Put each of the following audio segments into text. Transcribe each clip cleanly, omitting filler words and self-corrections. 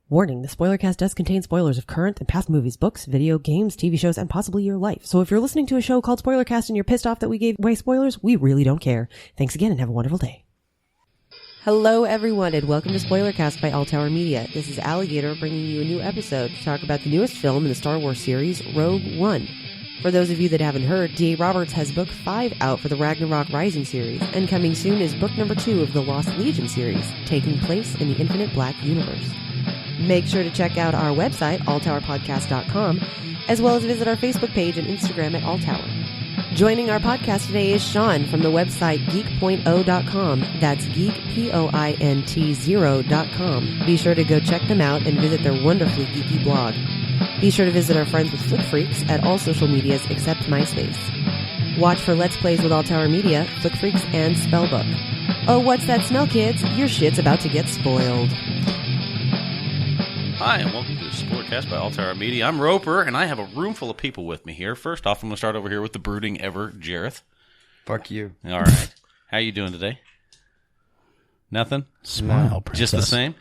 Warning, the Spoilercast does contain spoilers of current and past movies, books, video, games, TV shows, and possibly your life. So if you're listening to a show called Spoilercast and you're pissed off that we gave away spoilers, we really don't care. Thanks again and have a wonderful day. Hello everyone and welcome to Spoilercast by All Tower Media. This is Alligator bringing you a new episode to talk about the newest film in the Star Wars series, Rogue One. For those of you that haven't heard, D.A. Roberts has book 5 out for the Ragnarok Rising series, and coming soon is book number 2 of the Lost Legion series, taking place in the Infinite Black universe. Make sure to check out our website, alltowerpodcast.com, as well as visit our Facebook page and Instagram at alltower. Joining our podcast today is Sean from the website geek.0.com. That's geekpoint0.com. Be sure to go check them out and visit their wonderfully geeky blog. Be sure to visit our friends with Flick Freaks at all social medias except MySpace. Watch for Let's Plays with All Tower Media, Flick Freaks, and Spellbook. Oh, what's that smell, kids? Your shit's about to get spoiled. Hi, and welcome to Spoilercast by All Tower Media. I'm Roper, and I have a room full of people with me here. First off, I'm going to start over here with the brooding ever, Jareth. Fuck you. All right. How you doing today? Nothing? Smile, princess. Just the same?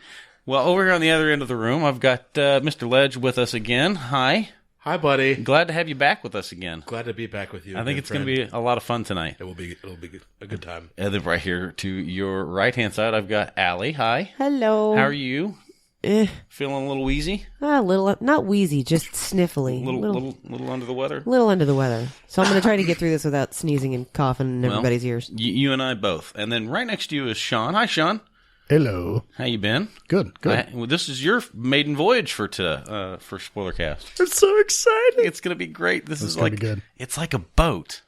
Well, over here on the other end of the room, I've got Mr. Ledge with us again. Hi. Hi, buddy. Glad to have you back with us again. Glad to be back with you. I think it's going to be a lot of fun tonight. It'll be a good time. And then right here to your right-hand side, I've got Allie. Hi. Hello. How are you? Feeling a little wheezy? A little, not wheezy, just sniffly. Little under the weather? Little under the weather. So I'm going to try to get through this without sneezing and coughing in everybody's ears. You and I both. And then right next to you is Sean. Hi, Sean. Hello. How you been? Good. Well, this is your maiden voyage for Spoilercast. I'm so excited. It's going to be great. This is gonna like be good. It's like a boat.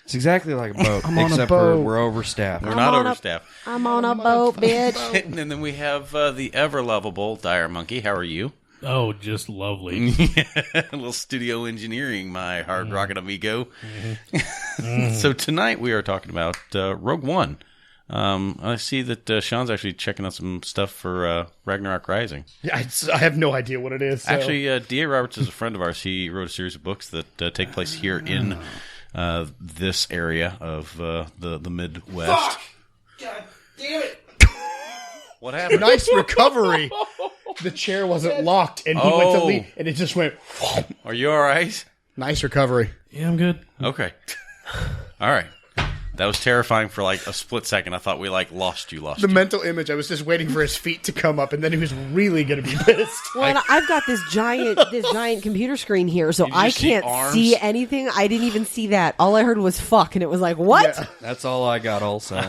It's exactly like a boat, I'm on a except boat. for we're overstaffed. We're not overstaffed. I'm on a boat, bitch. And then we have the ever lovable Dire Monkey. How are you? Oh, just lovely. A little studio engineering, my hard rockin' amigo. So tonight we are talking about Rogue One. I see that Sean's actually checking out some stuff for Ragnarok Rising. Yeah, I have no idea what it is. So. Actually, D.A. Roberts is a friend of ours. He wrote a series of books that take place here in this area of the Midwest. Fuck! God damn it! What happened? Nice recovery. The chair wasn't locked, and he went to leave, and it just went. Are you all right? Nice recovery. Yeah, I'm good. Okay. All right. That was terrifying for like a split second. I thought we lost you. The mental image, I was just waiting for his feet to come up, and then he was really going to be pissed. Well, I've got this giant computer screen here, so I can't see anything. I didn't even see that. All I heard was "fuck," and it was like, "What?" Yeah. That's all I got. Also,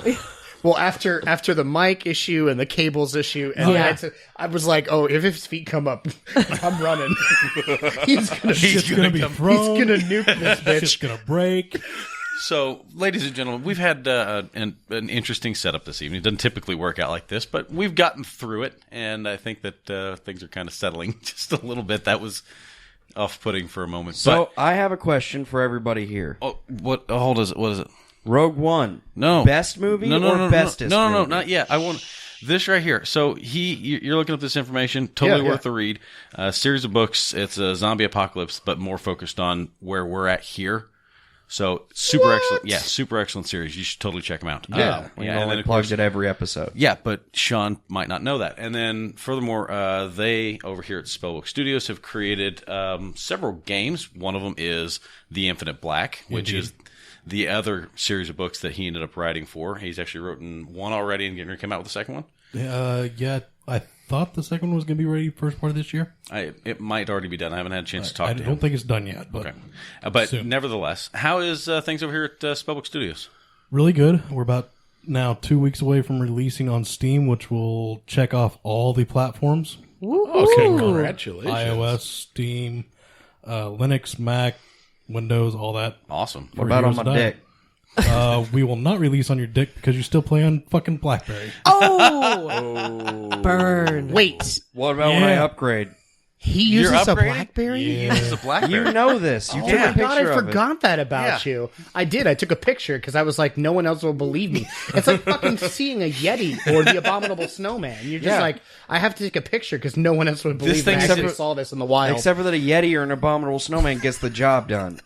well, after the mic issue and the cables issue, and I was like, "Oh, if his feet come up, I'm running." He's gonna be thrown. He's gonna nuke this bitch. It's gonna break. So, ladies and gentlemen, we've had an interesting setup this evening. It doesn't typically work out like this, but we've gotten through it, and I think that things are kind of settling just a little bit. That was off-putting for a moment. So I have a question for everybody here. Oh, what? Hold on. What is it? Rogue One. No. Best movie or bestest No, movie? not yet. I want this right here. So you're looking up this information. Totally worth the read. Series of books. It's a zombie apocalypse, but more focused on where we're at here. So super excellent. Yeah, super excellent series. You should totally check them out. We only plugged it every episode. Yeah, but Sean might not know that. And then furthermore, they over here at Spellbook Studios have created several games. One of them is The Infinite Black, which is the other series of books that he ended up writing for. He's actually written one already and getting ready to come out with the second one. Yeah, I thought the second one was going to be ready first part of this year. It might already be done. I haven't had a chance to talk to him. I don't think it's done yet. But okay. But soon. Nevertheless, how is things over here at Spellbook Studios? Really good. We're about now 2 weeks away from releasing on Steam, which will check off all the platforms. Okay, congratulations. iOS, Steam, Linux, Mac, Windows, all that. Awesome. What about on my dick? We will not release on your dick because you still play on fucking BlackBerry. Oh! Burn. Wait, What about when I upgrade? he uses a upgrading? BlackBerry? He uses a BlackBerry. You know this. You took Oh a my God, picture I of forgot that about you. I did. I took a picture because I was like, no one else will believe me. It's like fucking seeing a Yeti or the Abominable Snowman. You're just like, I have to take a picture because no one else would believe me. I actually saw this in the wild. Except for that a Yeti or an abominable snowman gets the job done.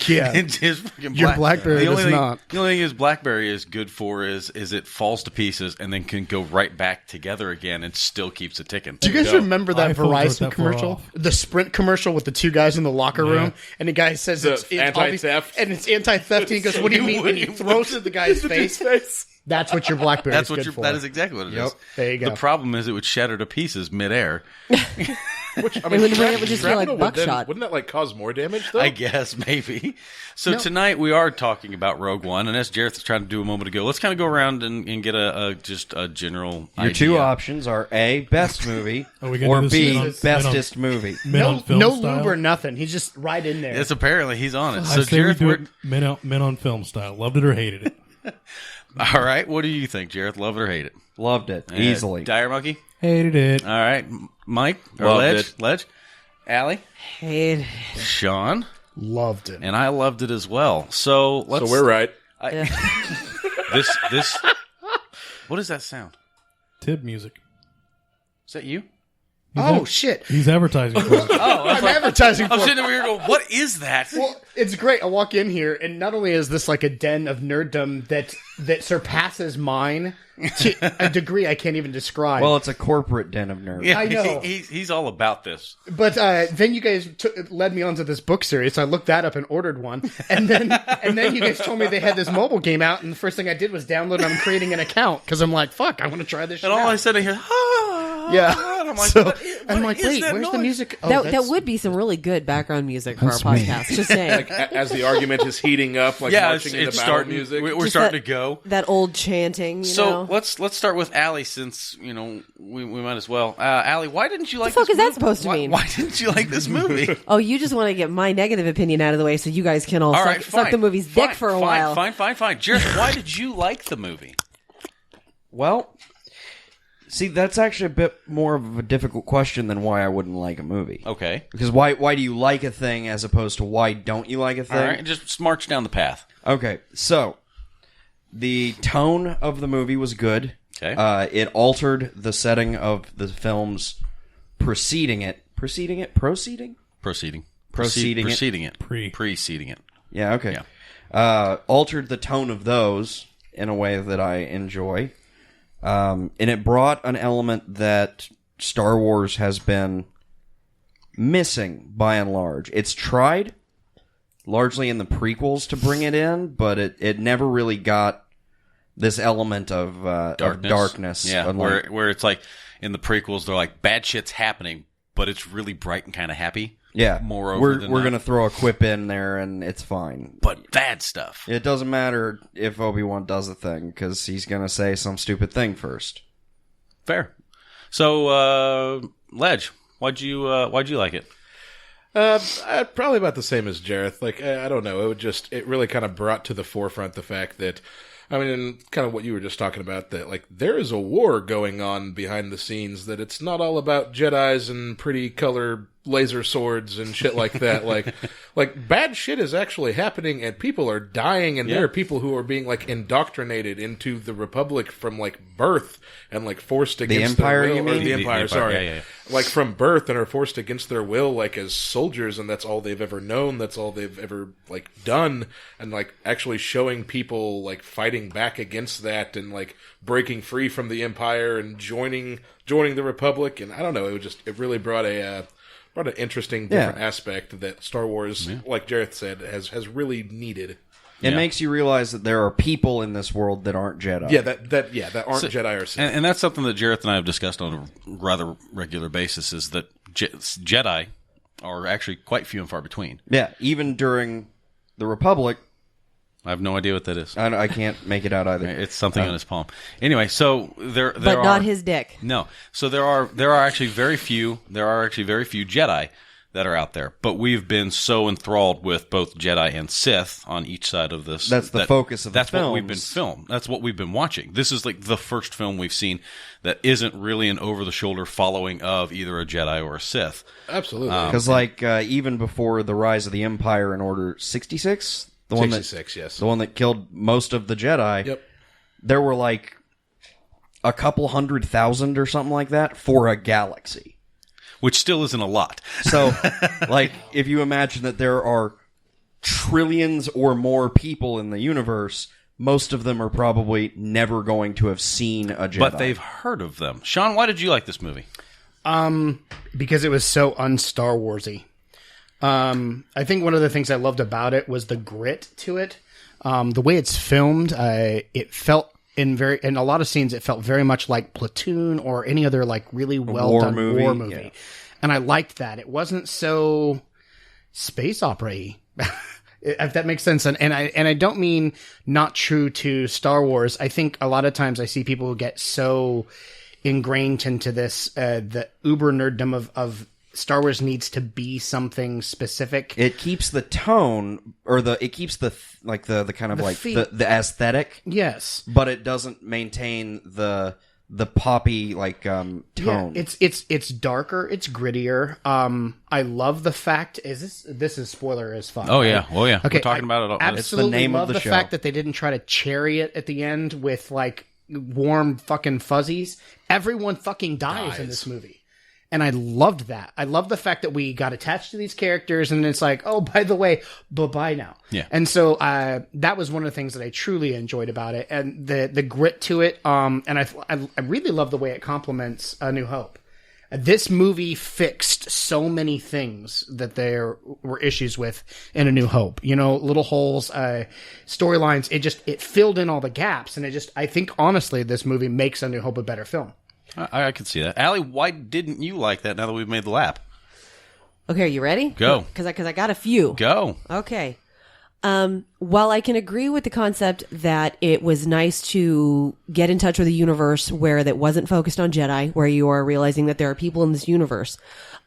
Yeah. His fucking Your BlackBerry the only does thing, not. The only thing his BlackBerry is good for is it falls to pieces and then can go right back together again and still keeps it ticking. Do you guys remember that iPhones aren't Verizon that far commercial? off. The Sprint commercial with the two guys in the locker room, and the guy says The it's anti-theft. and it's anti-theft. And he goes, "What do you mean?" And he throws it at the guy's face. That's what your BlackBerry That's is what good for. that is exactly what it is. Yep. There you go. The problem is it would shatter to pieces midair. Which, I It would just feel like shrapnel buckshot. Wouldn't that like cause more damage though? I guess maybe. So tonight we are talking about Rogue One, and as Jareth was trying to do a moment ago, let's kind of go around and get just a general Your idea. two options are A, best movie, Are we gonna or do this B, men on- bestest movie. Men no on film no style. lube or nothing. He's just right in there. Yes, apparently he's on it. I So say we Jareth, do we're- it men on film style. Loved it or hated it. all right. What do you think, Jareth? Love it or hate it? Loved it. Easily. Dire Monkey. Hated it. All right, Mike or Loved Ledge. Allie, Hated. Sean, Loved it. and I loved it as well. So let's. So we're right. This. What is that sound? Tib music. Is that you? Oh shit! He's advertising for it. I'm advertising for I'm it. sitting over here going, "What is that?" Well, it's great. I walk in here, and not only is this like a den of nerddom that surpasses mine to a degree I can't even describe. Well, it's a corporate den of nerds. Yeah, I know. He's all about this. But then you guys led me onto this book series, so I looked that up and ordered one. And then you guys told me they had this mobile game out, and the first thing I did was download it and creating an account because I'm like, fuck, I want to try this shit And all out. I said, I hear, Yeah. And I'm like, So, I'm like, wait, where's the music? Oh, That that's- would be some really good background music for That's our me. podcast. Just saying. As the argument is heating up, like Yeah, it's marching into battle starting. music. We're Just starting that- to go. That old chanting, you So know? let's start with Allie, since we might as well. Allie, why didn't you like fuck this is that movie? supposed to mean? Why didn't you like this movie? Oh, you just want to get my negative opinion out of the way so you guys can all All suck, right, fine. suck the movie's Fine, dick for a fine, while. Fine. Jareth, why did you like the movie? Well, see, that's actually a bit more of a difficult question than why I wouldn't like a movie. Okay. Because why do you like a thing as opposed to why don't you like a thing? All right, just march down the path. Okay, so the tone of the movie was good. Okay. It altered the setting of the films preceding it. Preceding? Preceding it. Preceding it. Yeah, okay. Yeah. Altered the tone of those in a way that I enjoy. And it brought an element that Star Wars has been missing by and large. It's tried largely in the prequels to bring it in, but it never really got this element of darkness. Yeah, unlike- where it's like in the prequels, they're like bad shit's happening, but it's really bright and kind of happy. yeah. Moreover, we're than we're that. gonna throw a quip in there and it's fine. But bad stuff. It doesn't matter if Obi-Wan does a thing because he's gonna say some stupid thing first. Fair. So, Ledge, why'd you like it? Probably about the same as Jareth. Like, I don't know. It really kind of brought to the forefront the fact that, I mean, kind of what you were just talking about, that, like, there is a war going on behind the scenes, that it's not all about Jedis and pretty color laser swords and shit like that. like bad shit is actually happening and people are dying, and there are people who are being, like, indoctrinated into the Republic from, like, birth and, like, forced against Empire, their will. you mean? Or the Empire, Empire, sorry. yeah. Like, from birth, and are forced against their will, like, as soldiers, and that's all they've ever known, that's all they've ever, like, done, and, like, actually showing people, like, fighting back against that, and, like, breaking free from the Empire, and joining the Republic, and I don't know, it really brought an interesting, different aspect that Star Wars, like Jareth said, has really needed. It makes you realize that there are people in this world that aren't Jedi. Yeah, that aren't Jedi or Sith. And that's something that Jareth and I have discussed on a rather regular basis, is that Jedi are actually quite few and far between. Yeah, even during the Republic, I have no idea what that is. I can't make it out either. It's something on his palm. Anyway, so there but are not his dick. No. So there are actually very few Jedi that are out there. But we've been so enthralled with both Jedi and Sith on each side of this. That's the focus of the That's what we've been films. filmed. That's what we've been watching. This is like the first film we've seen that isn't really an over-the-shoulder following of either a Jedi or a Sith. Absolutely. Because, even before the rise of the Empire in Order 66, the 66, yes. one that killed most of the Jedi, Yep. there were like a couple 100,000 or something like that for a galaxy. Which still isn't a lot. So, like, if you imagine that there are trillions or more people in the universe, most of them are probably never going to have seen a Jedi. But they've heard of them. Sean, why did you like this movie? Because it was so un-Star Warsy. I think one of the things I loved about it was the grit to it. The way it's filmed, it felt in a lot of scenes, it felt very much like Platoon or any other like really well done war movie. Yeah. And I liked that. It wasn't so space opera-y. If that makes sense. And I don't mean not true to Star Wars. I think a lot of times I see people who get so ingrained into this, the uber nerddom of Star Wars needs to be something specific. It keeps the tone, or it keeps the kind of the aesthetic. Yes. But it doesn't maintain the poppy tone. Yeah, it's darker, it's grittier. I love the fact this is spoiler as fuck. Oh yeah, well yeah. Okay, We're talking about it. Absolutely It's the name love of the the show. fact that they didn't try to cherry it at the end with like warm fucking fuzzies. Everyone fucking dies in this movie. And I loved that. I love the fact that we got attached to these characters, and it's like, oh, by the way, bye-bye now. Yeah. And so that was one of the things that I truly enjoyed about it, and the grit to it. And I really love the way it complements A New Hope. This movie fixed so many things that there were issues with in A New Hope. You know, little holes, storylines. It filled in all the gaps, and I think honestly, this movie makes A New Hope a better film. I could see that. Allie, why didn't you like that now that we've made the lap? Okay, are you ready? Go. Because I got a few. Go. Okay. While I can agree with the concept that it was nice to get in touch with a universe where that wasn't focused on Jedi, where you are realizing that there are people in this universe,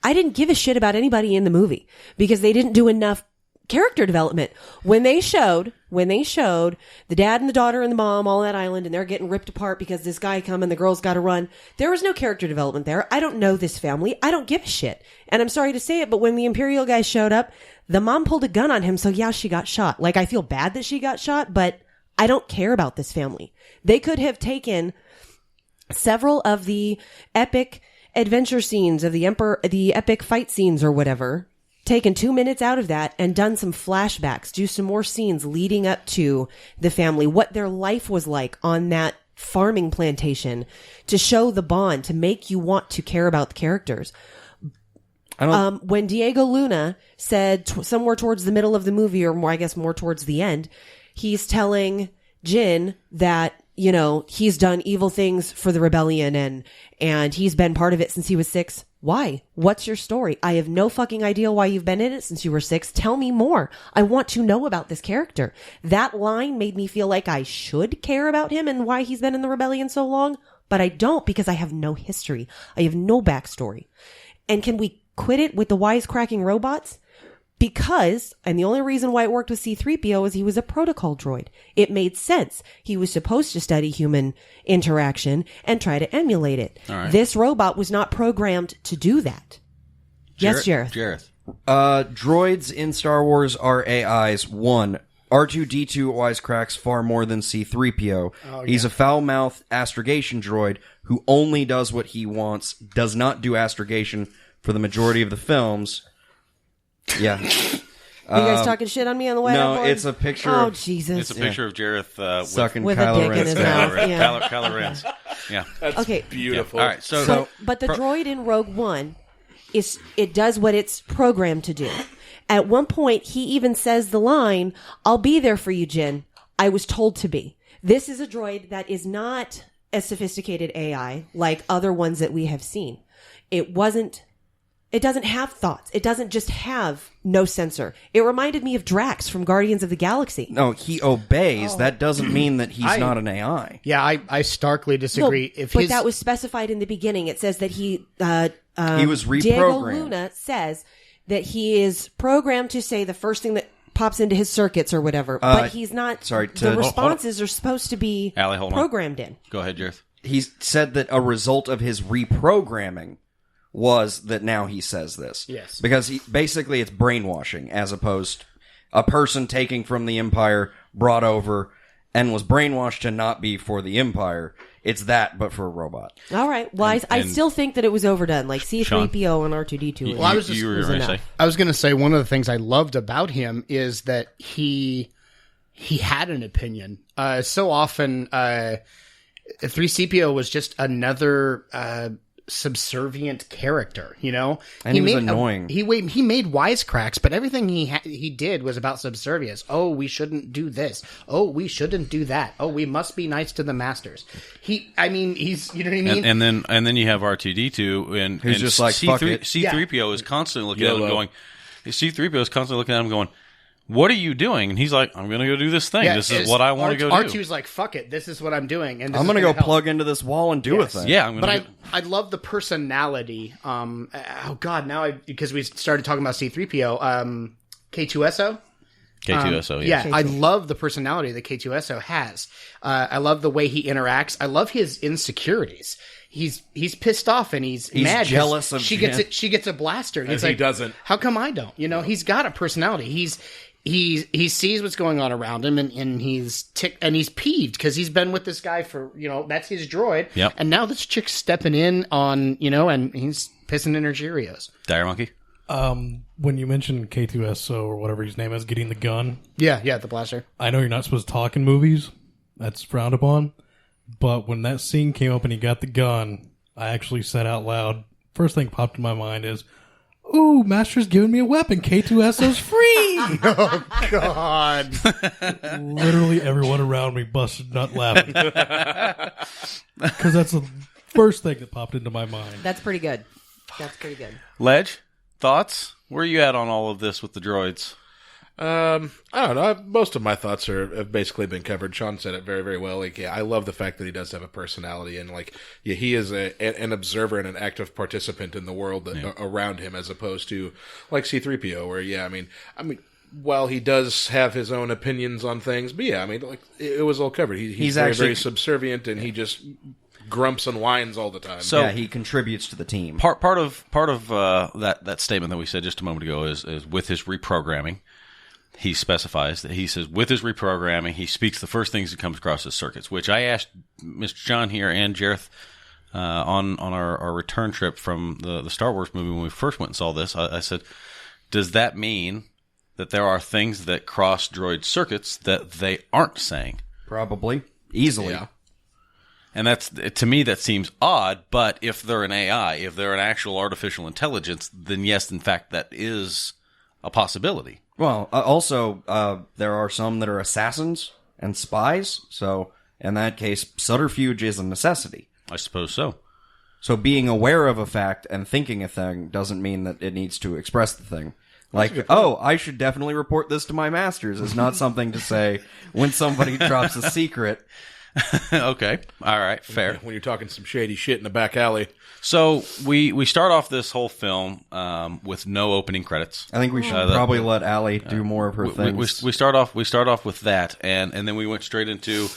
I didn't give a shit about anybody in the movie because they didn't do enough character development. When they showed the dad and the daughter and the mom all on that island and they're getting ripped apart because this guy come and the girl's got to run, there was no character development there. I don't know this family. I don't give a shit. And I'm sorry to say it, but when the Imperial guy showed up, the mom pulled a gun on him. So yeah, she got shot. Like, I feel bad that she got shot, but I don't care about this family. They could have taken several of the epic adventure scenes of the epic fight scenes or whatever, taken 2 minutes out of that and done some flashbacks, do some more scenes leading up to the family, what their life was like on that farming plantation, to show the bond, to make you want to care about the characters. When Diego Luna said somewhere towards the middle of the movie, or more, I guess more towards the end, he's telling Jin that, you know, he's done evil things for the rebellion and he's been part of it since he was 6. Why? What's your story? I have no fucking idea why you've been in it since you were 6. Tell me more. I want to know about this character. That line made me feel like I should care about him and why he's been in the rebellion so long, but I don't because I have no history. I have no backstory. And can we quit it with the wisecracking robots? Because, and the only reason why it worked with C-3PO is he was a protocol droid. It made sense. He was supposed to study human interaction and try to emulate it. Right. This robot was not programmed to do that. Yes, Jareth. Jareth. Droids in Star Wars are AIs. 1. R2-D2 wisecracks far more than C-3PO. Oh, He's a foul-mouthed astrogation droid who only does what he wants, does not do astrogation for the majority of the films. Yeah. You guys talking shit on me on the way? No, out, it's a picture Oh, of Jesus. It's a picture of Jareth sucking with a Kylo dick in Ren's his dick. mouth. Yeah. Kylo Ren's. Yeah. That's Okay. beautiful. All right. So But the droid in Rogue One, it does what it's programmed to do. At one point, he even says the line, "I'll be there for you, Jin. I was told to be." This is a droid that is not a sophisticated AI like other ones that we have seen. It doesn't have thoughts. It doesn't just have no sensor. It reminded me of Drax from Guardians of the Galaxy. No, he obeys. That doesn't mean that he's not an AI. Yeah, I starkly disagree. No, but that was specified in the beginning. It says that he was reprogrammed. Diego Luna says that he is programmed to say the first thing that pops into his circuits or whatever, but he's not. The responses are supposed to be Allie, hold on. programmed in. Go ahead, Jareth. He said that a result of his reprogramming was that now he says this. Yes. Because basically it's brainwashing, as opposed a person taking from the Empire, brought over, and was brainwashed to not be for the Empire. It's that, but for a robot. All right. Well, I still think that it was overdone. Like C-3PO and R2-D2. Well, you were going to say? I was going to say one of the things I loved about him is that he had an opinion. So often, 3CPO was just another subservient character, you know? And he was annoying. He made wisecracks, but everything he did was about subservience. Oh, we shouldn't do this. Oh, we shouldn't do that. Oh, we must be nice to the masters. He's, you know what I mean? And then you have R2-D2 and who's just like, fuck it. C-3PO is constantly looking at him going, C-3PO is constantly looking at him going, what are you doing? And he's like, I'm going to go do this thing. This is what I want to go do. R2's like, fuck it. This is what I'm doing. And I'm going to go plug into this wall and do a thing. Yeah, I love the personality. Because we started talking about C-3PO. K2SO? K2SO, yeah. I love the personality that K2SO has. I love the way he interacts. I love his insecurities. He's pissed off and he's mad. Jealous of she gets a blaster. And he doesn't. How come I don't? You know, he's got a personality. He sees what's going on around him and he's peeved because he's been with this guy for, you know, that's his droid. Yep. And now this chick's stepping in on, you know, and he's pissing in her Cheerios. Dire Monkey? When you mentioned K2SO or whatever his name is, getting the gun. Yeah, the blaster. I know you're not supposed to talk in movies. That's frowned upon. But when that scene came up and he got the gun, I actually said out loud, first thing popped in my mind is, ooh, Master's giving me a weapon. K2SO's free. Oh, God. Literally everyone around me busted nut laughing. Because that's the first thing that popped into my mind. That's pretty good. That's pretty good. Ledge, thoughts? Where are you at on all of this with the droids? I don't know. Most of my thoughts have basically been covered. Sean said it very, very well. Like, yeah, I love the fact that he does have a personality, and like, yeah, he is an observer and an active participant in the world around him, as opposed to like C-3PO, where I mean, while he does have his own opinions on things, but yeah, I mean, like it was all covered. He's very, very subservient, and he just grumps and whines all the time. So yeah, he contributes to the team. Part of that statement that we said just a moment ago is with his reprogramming. He specifies that he says with his reprogramming, he speaks the first things that comes across his circuits, which I asked Mr. John here and Jareth on our return trip from the Star Wars movie when we first went and saw this. I said, does that mean that there are things that cross droid circuits that they aren't saying? Probably. Easily. Yeah. And that's, to me, that seems odd, but if they're an AI, if they're an actual artificial intelligence, then yes, in fact, that is a possibility. Well, also, there are some that are assassins and spies, so in that case, subterfuge is a necessity. I suppose so. So being aware of a fact and thinking a thing doesn't mean that it needs to express the thing. Like, oh, I should definitely report this to my masters is not something to say when somebody drops a secret. Okay. All right. Fair. When you're talking some shady shit in the back alley. So we start off this whole film with no opening credits. I think we should probably let Allie do more of her things. We start off with that, and then we went straight into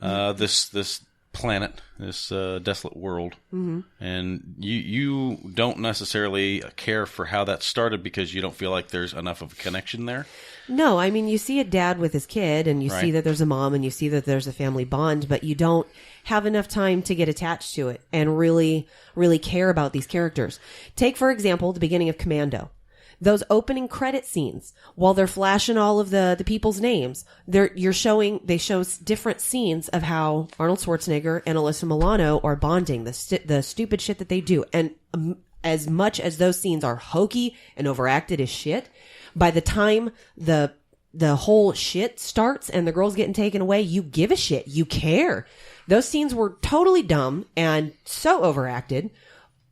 this planet, this desolate world, and you don't necessarily care for how that started because you don't feel like there's enough of a connection there. No, I mean, you see a dad with his kid, and you see that there's a mom, and you see that there's a family bond, but you don't have enough time to get attached to it and really, really care about these characters. Take, for example, the beginning of Commando. Those opening credit scenes, while they're flashing all of the people's names, they show different scenes of how Arnold Schwarzenegger and Alyssa Milano are bonding, the stupid shit that they do. And as much as those scenes are hokey and overacted as shit, by the time the whole shit starts and the girl's getting taken away, you give a shit. You care. Those scenes were totally dumb and so overacted,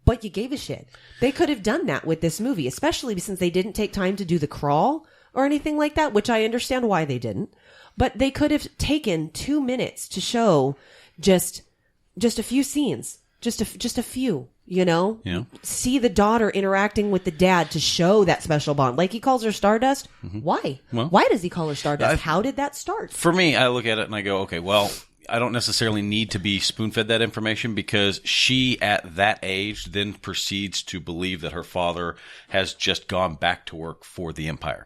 but you gave a shit. They could have done that with this movie, especially since they didn't take time to do the crawl or anything like that, which I understand why they didn't. But they could have taken 2 minutes to show just a few scenes, just a few. You know, see the daughter interacting with the dad to show that special bond. Like he calls her Stardust. Why? Well, why does he call her Stardust? How did that start? For me, I look at it and I go, okay, well, I don't necessarily need to be spoon-fed that information because she, at that age, then proceeds to believe that her father has just gone back to work for the Empire.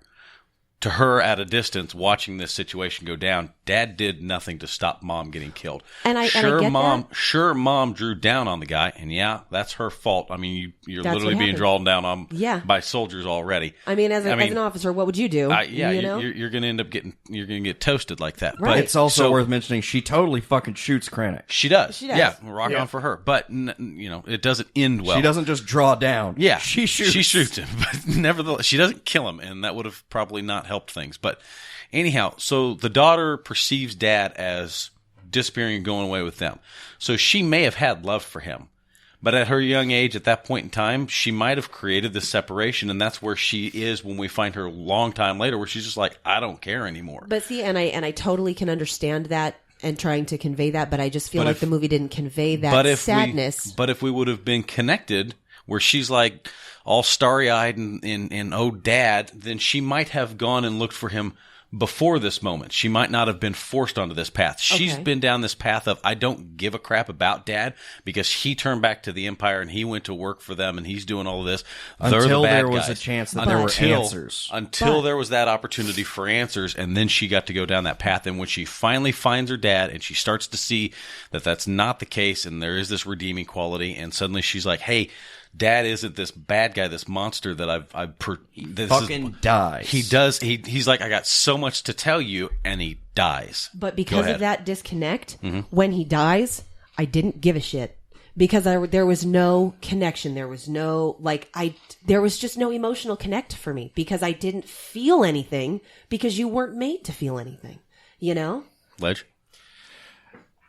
to her at a distance watching this situation go down, Dad did nothing to stop Mom getting killed. And I get Mom, that. Sure, Mom drew down on the guy, and yeah, that's her fault. I mean, you're That's literally what being happened. drawn down on Yeah. by soldiers already. I mean, as an officer, what would you do? Yeah, you know? you're going to end up you're going to get toasted like that. Right. But It's also so- worth mentioning she totally fucking shoots Krennic. She does. She does. Yeah, rock on for her. But it doesn't end well. She doesn't just draw down. Yeah, she shoots. She shoots him, but nevertheless, she doesn't kill him, and that would have probably not helped things. But anyhow, so the daughter perceives Dad as disappearing and going away with them. So she may have had love for him, but at her young age, at that point in time, she might have created this separation, and that's where she is when we find her a long time later, where she's just like, I don't care anymore. But see, and I totally can understand that and trying to convey that, but I just feel But like if- the movie didn't convey that sadness. But if we would have been connected, where she's like all starry-eyed and oh, Dad, then she might have gone and looked for him before this moment. She might not have been forced onto this path. She's Okay. been down this path of, I don't give a crap about Dad because he turned back to the Empire and he went to work for them and he's doing all of this. They're Until the bad there was guys. a chance that there were answers. Until there was that opportunity for answers, and then she got to go down that path. And when she finally finds her dad and she starts to see that that's not the case and there is this redeeming quality, and suddenly she's like, hey, Dad isn't this bad guy, this monster that dies. He does. He's like, I got so much to tell you, and he dies. But Go because ahead. of that disconnect, when he dies, I didn't give a shit. Because there was no connection. There was no, there was just no emotional connect for me. Because I didn't feel anything. Because you weren't made to feel anything. You know? Ledge?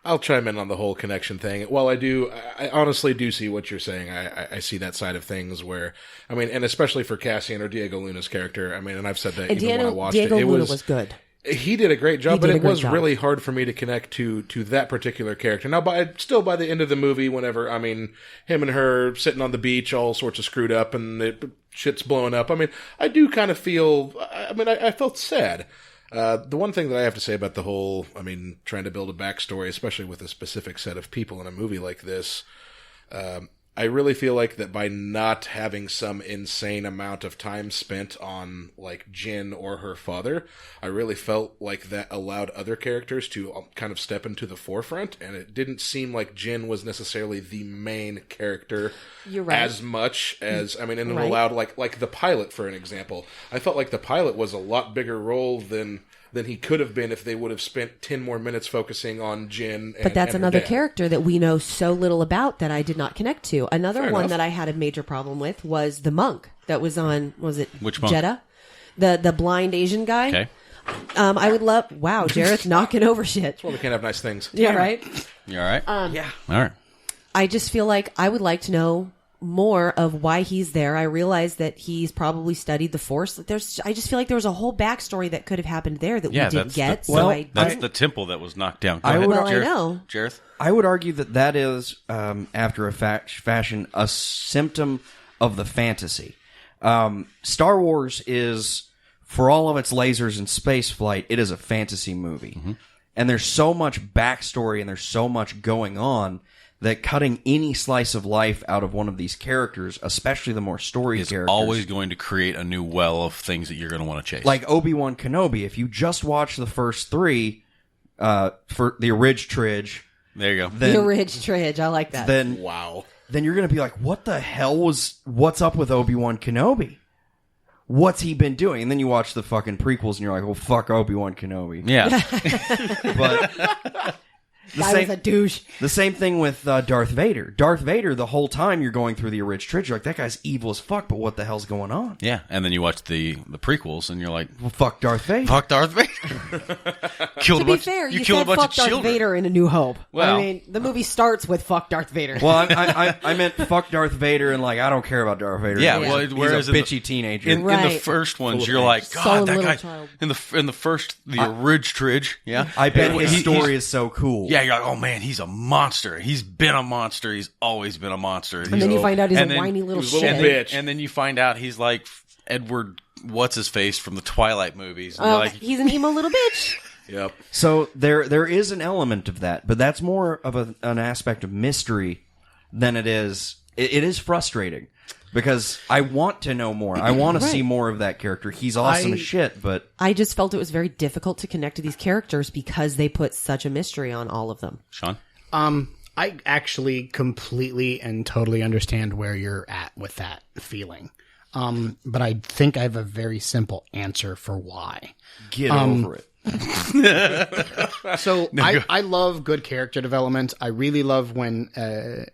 I'll chime in on the whole connection thing. While I honestly do see what you're saying. I see that side of things where, I mean, and especially for Cassian or Diego Luna's character. I mean, and I've said that And even when I watched Diego it. Luna was good. He did a great job, He but did a it great was job. really hard for me to connect to that particular character. Now, by the end of the movie, whenever, I mean, him and her sitting on the beach, all sorts of screwed up, and shit's blowing up. I mean, I do kind of feel, I felt sad. The one thing that I have to say about the whole, trying to build a backstory, especially with a specific set of people in a movie like this, I really feel like that by not having some insane amount of time spent on, like, Jin or her father, I really felt like that allowed other characters to kind of step into the forefront, and it didn't seem like Jin was necessarily the main character You're right. as much as, and it Right. allowed, like the pilot, for an example. I felt like the pilot was a lot bigger role than he could have been if they would have spent 10 more minutes focusing on Jin. But that's and her another dad. character that we know so little about that I did not connect to. Another Fair one enough. that I had a major problem with was the monk that was on, was it Which monk? Jeddah? The blind Asian guy. Okay. I would love, wow, Jareth knocking over shit. Well, we can't have nice things. Yeah, right? You all right? Yeah. All right. I just feel like I would like to know more of why he's there. I realize that he's probably studied the Force. I just feel like there was a whole backstory that could have happened there that we didn't get. That's the temple that was knocked down. Go ahead, Well, I Jareth. know. Jareth? I would argue that is, after a fashion, a symptom of the fantasy. Star Wars is, for all of its lasers and space flight, it is a fantasy movie. Mm-hmm. And there's so much backstory and there's so much going on that cutting any slice of life out of one of these characters, especially the more story Is characters, always going to create a new well of things that you're going to want to chase. like Obi-Wan Kenobi. If you just watch the first three, for the Ridge Tridge, there you go. then The Ridge Tridge. I like that. then Wow. then you're going to be like, what the hell what's up with Obi-Wan Kenobi? What's he been doing? And then you watch the fucking prequels and you're like, well, fuck Obi-Wan Kenobi. Yeah. But Guy was a douche. the same thing with Darth Vader. Darth Vader, the whole time you're going through the Ridge Tridge, you're like, that guy's evil as fuck, but what the hell's going on? Yeah. And then you watch the prequels and you're like, Well, fuck Darth Vader. fuck Darth Vader. Killed To a be bunch, fair, you killed said a bunch fuck of Darth children. Vader in A New Hope. Well- I mean, the movie starts with fuck Darth Vader. Well, I meant fuck Darth Vader and like, I don't care about Darth Vader. Yeah, He's, well, he's whereas a in the- bitchy teenager. In the Right. first ones, of you're like, Sullen God, that little guy. child. In the first, the Ridge Tridge, yeah. I bet And his he's- story is so cool. Yeah, you're like, oh man, he's a monster. He's been a monster. He's always been a monster. And then you find out he's a and then- whiny little he's a little shit. bitch. And then you find out he's like Edward, what's his face from the Twilight movies. And you're like, He's an emo little bitch. Yep. So there is an element of that, but that's more of an aspect of mystery than it is. It is frustrating Because I want to know more. I want to see more of that character. He's awesome as shit, but... I just felt it was very difficult to connect to these characters because they put such a mystery on all of them. Sean? I actually completely and totally understand where you're at with that feeling. But I think I have a very simple answer for why. Get over it. So I love good character development. I really love when a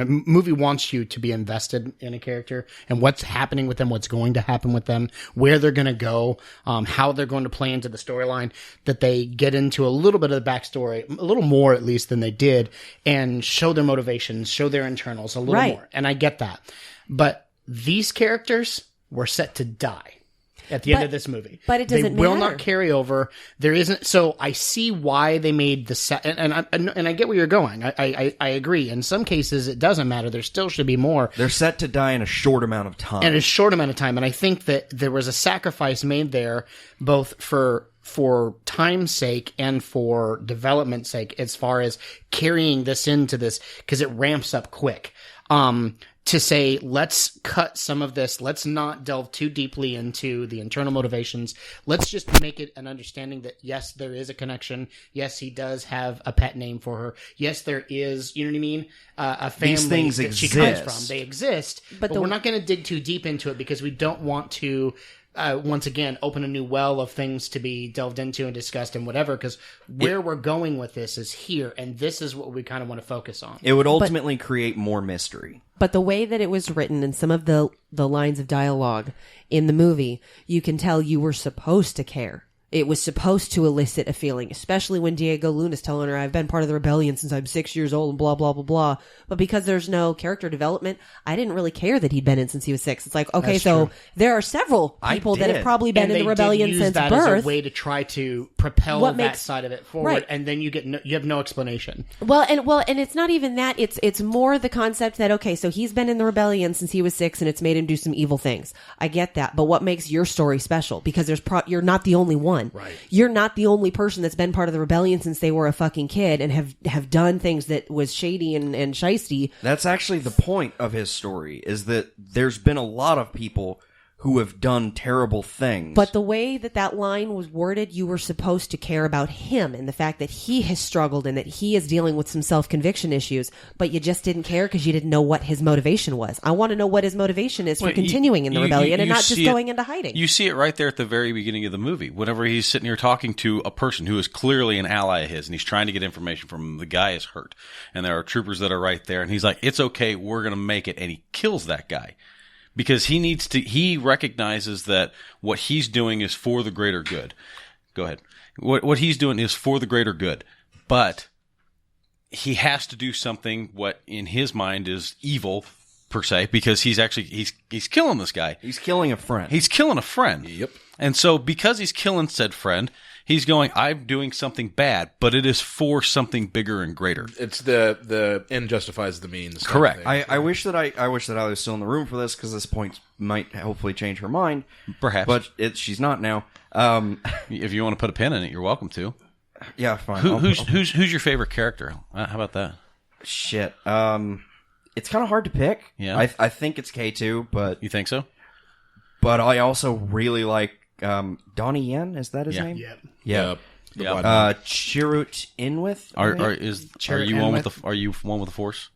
movie wants you to be invested in a character and what's happening with them, what's going to happen with them, where they're going to go, how they're going to play into the storyline, that they get into a little bit of the backstory, a little more at least than they did, and show their motivations, show their internals a little more. And I get that. But these characters were set to die at the end of this movie. But it doesn't They will matter. not carry over. There isn't. So I see why they made the set, and I get where you're going. I agree. In some cases, it doesn't matter. There still should be more. They're set to die in a short amount of time. And a short amount of time. And I think that there was a sacrifice made there, both for time's sake and for development's sake, as far as carrying this into this, because it ramps up quick. To say, let's cut some of this. Let's not delve too deeply into the internal motivations. Let's just make it an understanding that, yes, there is a connection. Yes, he does have a pet name for her. Yes, there is, you know what I mean? A family These things that she exist. comes from. They exist. But we're not going to dig too deep into it because we don't want to, once again, open a new well of things to be delved into and discussed and whatever, because where we're going with this is here, and this is what we kind of want to focus on. It would ultimately create more mystery. But the way that it was written and some of the lines of dialogue in the movie, you can tell you were supposed to care. It was supposed to elicit a feeling, especially when Diego Luna's telling her, I've been part of the rebellion since I'm 6 years old and blah, blah, blah, blah. But because there's no character development, I didn't really care that he'd been in since he was 6. It's like, okay, That's so true. there are several people that did. have probably been And in the they rebellion did use since that birth. as a way to try to propel What that makes- side of it forward, Right. and then you have no explanation. Well, and it's not even that. It's more the concept that, okay, so he's been in the rebellion since he was 6 and it's made him do some evil things. I get that. But what makes your story special? Because you're not the only one. Right. You're not the only person that's been part of the rebellion since they were a fucking kid and have done things that was shady and shisty. That's actually the point of his story, is that there's been a lot of people who have done terrible things. But the way that line was worded, you were supposed to care about him and the fact that he has struggled and that he is dealing with some self-conviction issues, but you just didn't care because you didn't know what his motivation was. I want to know what his motivation is for continuing in the rebellion and not just going into hiding. You see it right there at the very beginning of the movie. Whenever he's sitting here talking to a person who is clearly an ally of his, and he's trying to get information from him, the guy is hurt. And there are troopers that are right there, and he's like, it's okay, we're going to make it. And he kills that guy. Because he recognizes that what he's doing is for the greater good. Go ahead. What he's doing is for the greater good. But he has to do something what in his mind is evil, per se, because he's killing this guy. he's killing a friend. He's killing a friend. Yep. And so because he's killing said friend, he's going, I'm doing something bad, but it is for something bigger and greater. It's the end justifies the means. Correct. I wish that I was still in the room for this, because this point might hopefully change her mind. Perhaps. But she's not now. If you want to put a pin in it, you're welcome to. Yeah, fine. Who's your favorite character? How about that? Shit. It's kind of hard to pick. Yeah. I think it's K2, but You think so? I also really like Donnie Yen. Is that his name? Yeah. Yeah. Yeah. Chirrut Inwith. Are you one with the one with the Force?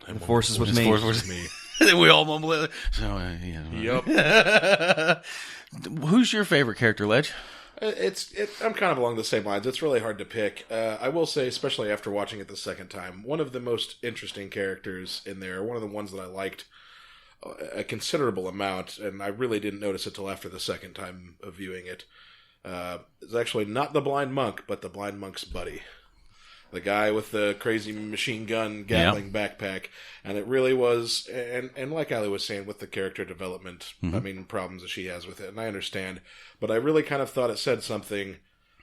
The Force is with me. Force with me. We all mumble it. So yeah. Yep. Who's your favorite character, Ledge? I'm kind of along the same lines. It's really hard to pick. I will say, especially after watching it the second time, one of the most interesting characters in there, one of the ones that I liked a considerable amount, and I really didn't notice it till after the second time of viewing it, is actually not the blind monk, but the blind monk's buddy. The guy with the crazy machine gun Gatling backpack. And it really was, and like Ali was saying, with the character development, I mean, problems that she has with it, and I understand, but I really kind of thought it said something.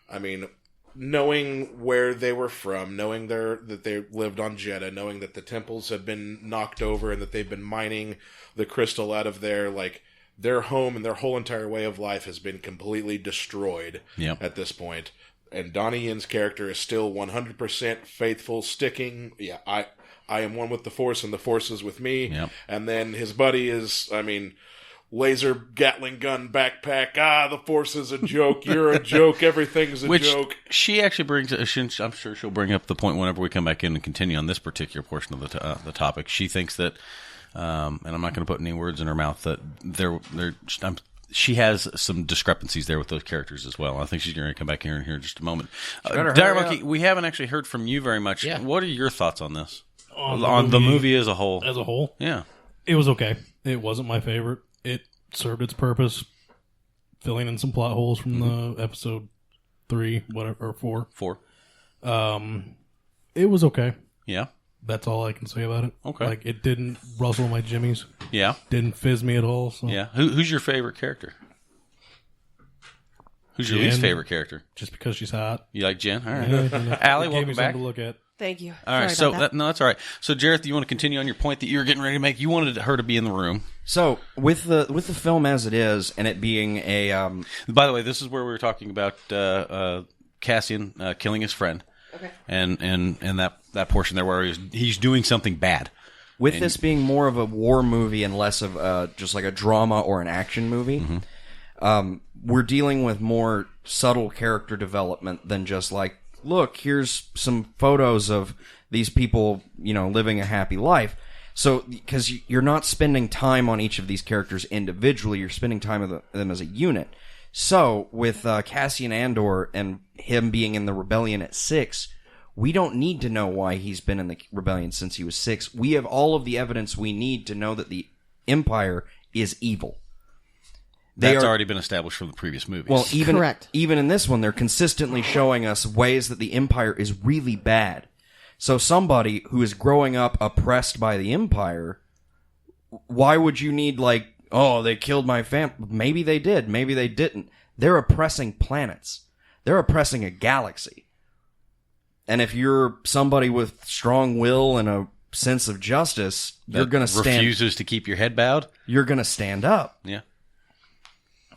I mean, knowing where they were from, knowing that they lived on Jeddah, knowing that the temples had been knocked over and that they've been mining the crystal out of their home, and their whole entire way of life has been completely destroyed at this point. And Donnie Yen's character is still 100% faithful, sticking. Yeah, I am one with the Force and the Force is with me. Yep. And then his buddy is, laser Gatling gun backpack. The Force is a joke. You're a joke. Everything's a joke. She actually brings. I'm sure she'll bring up the point whenever we come back in and continue on this particular portion of the topic. She thinks that, and I'm not going to put any words in her mouth, that she has some discrepancies there with those characters as well. I think she's going to come back here in just a moment. Dire Monkey, we haven't actually heard from you very much. Yeah. What are your thoughts on this? On the movie as a whole? As a whole? Yeah. It was okay. It wasn't my favorite. It served its purpose, filling in some plot holes from the episode 3, whatever, or 4. 4. It was okay. Yeah. That's all I can say about it. Okay. Like, it didn't rustle my jimmies. Yeah. Didn't fizz me at all. So. Yeah. Who's your favorite character? Who's your Jen, least favorite character? Just because she's hot. You like Jen? All right. Yeah, Allie, gave welcome me back. something to look at. Thank you. All right, Sorry so about that's all right. So, Jareth, you want to continue on your point that you were getting ready to make? You wanted her to be in the room. So with the film as it is, and it being a By the way, this is where we were talking about Cassian killing his friend. Okay. And that portion there where he's doing something bad. with this being more of a war movie and less of just like a drama or an action movie, we're dealing with more subtle character development than just like, look, here's some photos of these people, living a happy life. So, because you're not spending time on each of these characters individually, you're spending time with them as a unit. So, with Cassian Andor and him being in the rebellion at 6, we don't need to know why he's been in the rebellion since he was 6. We have all of the evidence we need to know that the Empire is evil. That's already been established from the previous movies. Well, Correct. even in this one, they're consistently showing us ways that the Empire is really bad. So somebody who is growing up oppressed by the Empire, why would you need, like, oh, they killed my family? Maybe they did. Maybe they didn't. They're oppressing planets. They're oppressing a galaxy. And if you're somebody with strong will and a sense of justice, you're going to stand... refuses to keep your head bowed? You're going to stand up. Yeah.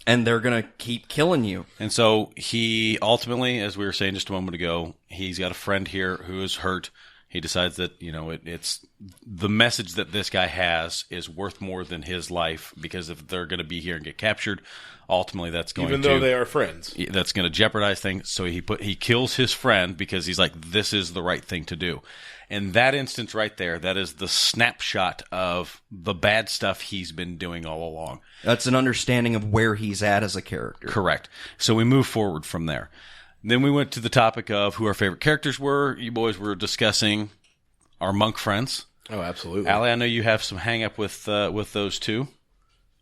And they're going to keep killing you. And so he ultimately, as we were saying just a moment ago, he's got a friend here who is hurt. He decides that, it's the message that this guy has is worth more than his life, because if they're going to be here and get captured, ultimately that's going Even though they are friends. That's going to jeopardize things. So he kills his friend because he's like, this is the right thing to do. And that instance right there, that is the snapshot of the bad stuff he's been doing all along. That's an understanding of where he's at as a character. Correct. So we move forward from there. Then we went to the topic of who our favorite characters were. You boys were discussing our monk friends. Oh, absolutely. Allie, I know you have some hang up with those two.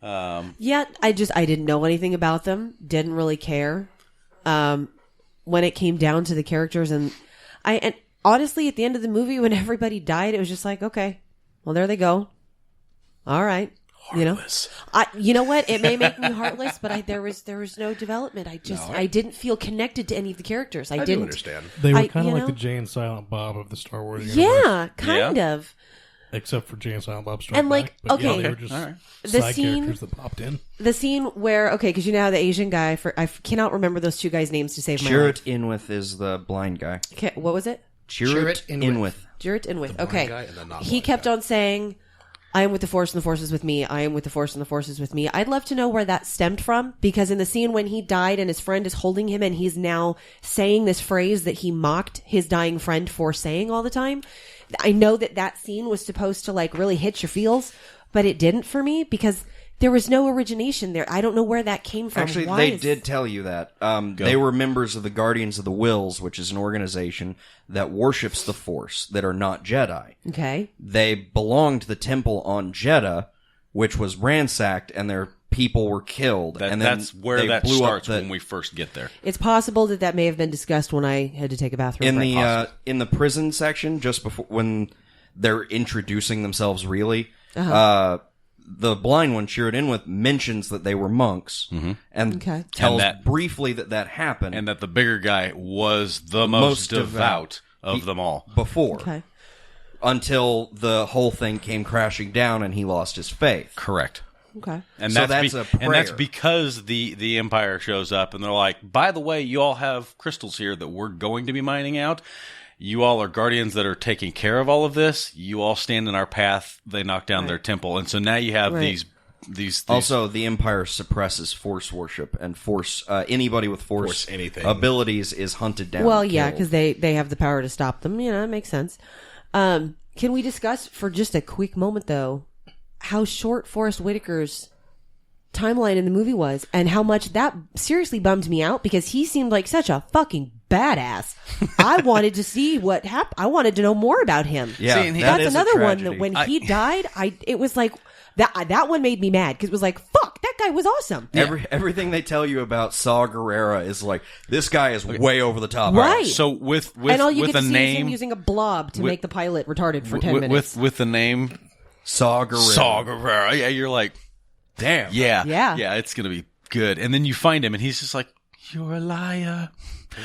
Yeah, I didn't know anything about them. Didn't really care. When it came down to the characters, and honestly, at the end of the movie, when everybody died, it was just like, okay, well, there they go. All right. Heartless. You know what? It may make me heartless, but there was no development. I didn't feel connected to any of the characters. I didn't do understand. They were kind you of like know? the Jay and Silent Bob of the Star Wars universe. Yeah, kind of. Except for Jay and Silent Bob Strike And, like, Back. But okay. yeah, they were just All right. The side scene- characters that popped in. The scene where, okay, because how the Asian guy, I cannot remember those two guys' names to save my Chirrut life. Inwith is the blind guy. Okay, what was it? Chirrut Inwith. Jarrett Inwith. Okay. guy and the not He blind kept guy. on saying, I am with the Force and the Force is with me. I am with the Force and the Force is with me. I'd love to know where that stemmed from, because in the scene when he died and his friend is holding him and he's now saying this phrase that he mocked his dying friend for saying all the time, I know that scene was supposed to like really hit your feels, but it didn't for me because there was no origination there. I don't know where that came from. Actually, Why they is- did tell you that. They were members of the Guardians of the Wills, which is an organization that worships the Force, that are not Jedi. Okay. They belonged to the temple on Jeddah, which was ransacked, and their people were killed. And then That's where they that blew up starts when we first get there. It's possible that may have been discussed when I had to take a bathroom break. in the prison section, just before when they're introducing themselves. Really, the blind one, Chirrut Inwith, mentions that they were monks, and Okay. tells And that- briefly that happened And that the bigger guy was the most devout of them all. before, Okay. until the whole thing came crashing down and he lost his faith. Correct. Okay. And So that's, that's a and that's prayer. because the Empire shows up and they're like, by the way, you all have crystals here that we're going to be mining out. you all are guardians that are taking care of all of this. You all stand in our path. They knock down their temple. And so now you have these Also, the Empire suppresses force worship, and anybody with force anything. abilities is hunted down. Well, and yeah, killed. because they have the power to stop them. It makes sense. Can we discuss for just a quick moment, though, how short Forrest Whitaker's timeline in the movie was, and how much that seriously bummed me out, because he seemed like such a fucking badass. I wanted to see what happened. I wanted to know more about him. Yeah, See, and that That's is a another one tragedy. that when he died, it was like that one made me mad, because it was like, fuck, that guy was awesome. Everything they tell you about Saw Gerrera is like, this guy is way over the top. Right. So with And all you with get a to see is him name using a blob to make the pilot retarded for 10 with, minutes. with the name Saw Gerrera. Saw Gerrera, yeah, you're like, Damn. Yeah. it's gonna be good. And then you find him, and he's just like, "You're a liar.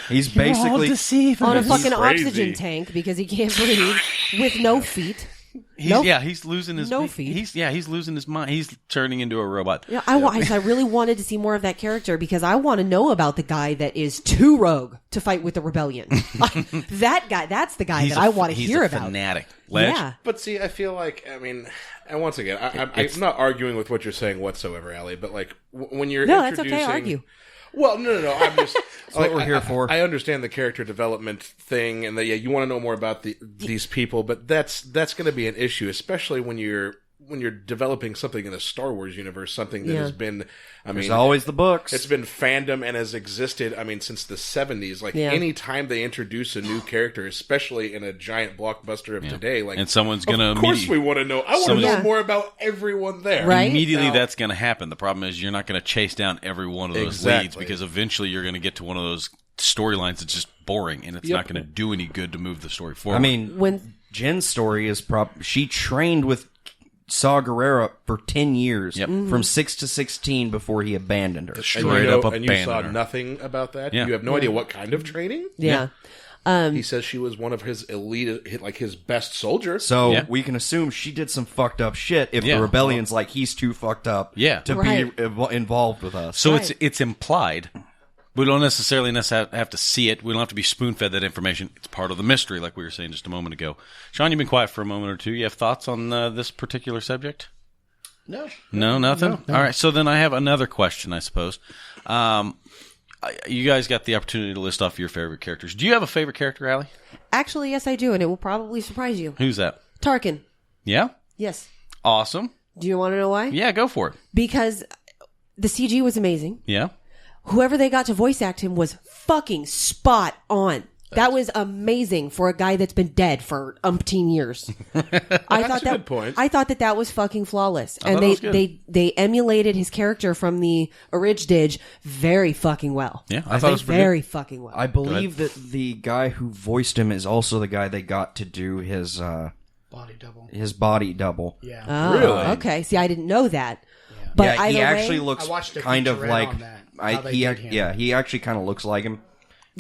He's You're all basically deceivers." On a fucking crazy. oxygen tank, because he can't breathe, with no feet. He's losing his No feet. He's losing his mind. He's turning into a robot. Yeah, I really wanted to see more of that character, because I want to know about the guy that is too rogue to fight with the rebellion. That guy, that's the guy that I want to hear he's a about. fanatic. Ledge? Yeah. But see, I feel like, and once again, I'm not arguing with what you're saying whatsoever, Allie, but like, when you're No, that's introducing... okay, argue. Well, no, I'm just... That's what we're here for. I understand the character development thing, and that, you want to know more about these people, but that's going to be an issue, especially when you're developing something in the Star Wars universe, something that has been... There's always the books. It's been fandom and has existed, since the 70s. Like, any time they introduce a new character, especially in a giant blockbuster of today, like, And someone's gonna of course we want to know. I want to know more about everyone there. Right? Immediately, Now- that's going to happen. The problem is you're not going to chase down every one of those leads, Exactly. because eventually you're going to get to one of those storylines that's just boring, and it's not going to do any good to move the story forward. When Jen's story is she trained with Saw Gerrera for 10 years, from 6 to 16 before he abandoned her. Straight up and you saw abandoned her. nothing about that? Yeah. You have no idea what kind of training? yeah. He says she was one of his elite, like his best soldiers. So we can assume she did some fucked up shit if the rebellion's like, he's too fucked up to Right. be involved with us. So Right. it's implied. We don't necessarily have to see it. We don't have to be spoon-fed that information. It's part of the mystery, like we were saying just a moment ago. Sean, you've been quiet for a moment or two. You have thoughts on this particular subject? No. No, nothing? No. All right, so then I have another question, I suppose. You guys got the opportunity to list off your favorite characters. Do you have a favorite character, Allie? Actually, yes, I do, and it will probably surprise you. Who's that? Tarkin. Yeah? Yes. Awesome. Do you want to know why? Yeah, go for it. Because the CG was amazing. Yeah? Whoever they got to voice act him was fucking spot on. That was amazing for a guy that's been dead for umpteen years. I thought a good point. I thought that was fucking flawless, and thought it was good. they emulated his character from the Dig very fucking well. Yeah, I thought it was pretty very fucking well. I believe that the guy who voiced him is also the guy they got to do his Body double. body double. Yeah. Oh, Really? Okay. See, I didn't know that. But Yeah, he either actually way, looks I watched a kind of featurette like on that, how they did him. Yeah, he actually kind of looks like him.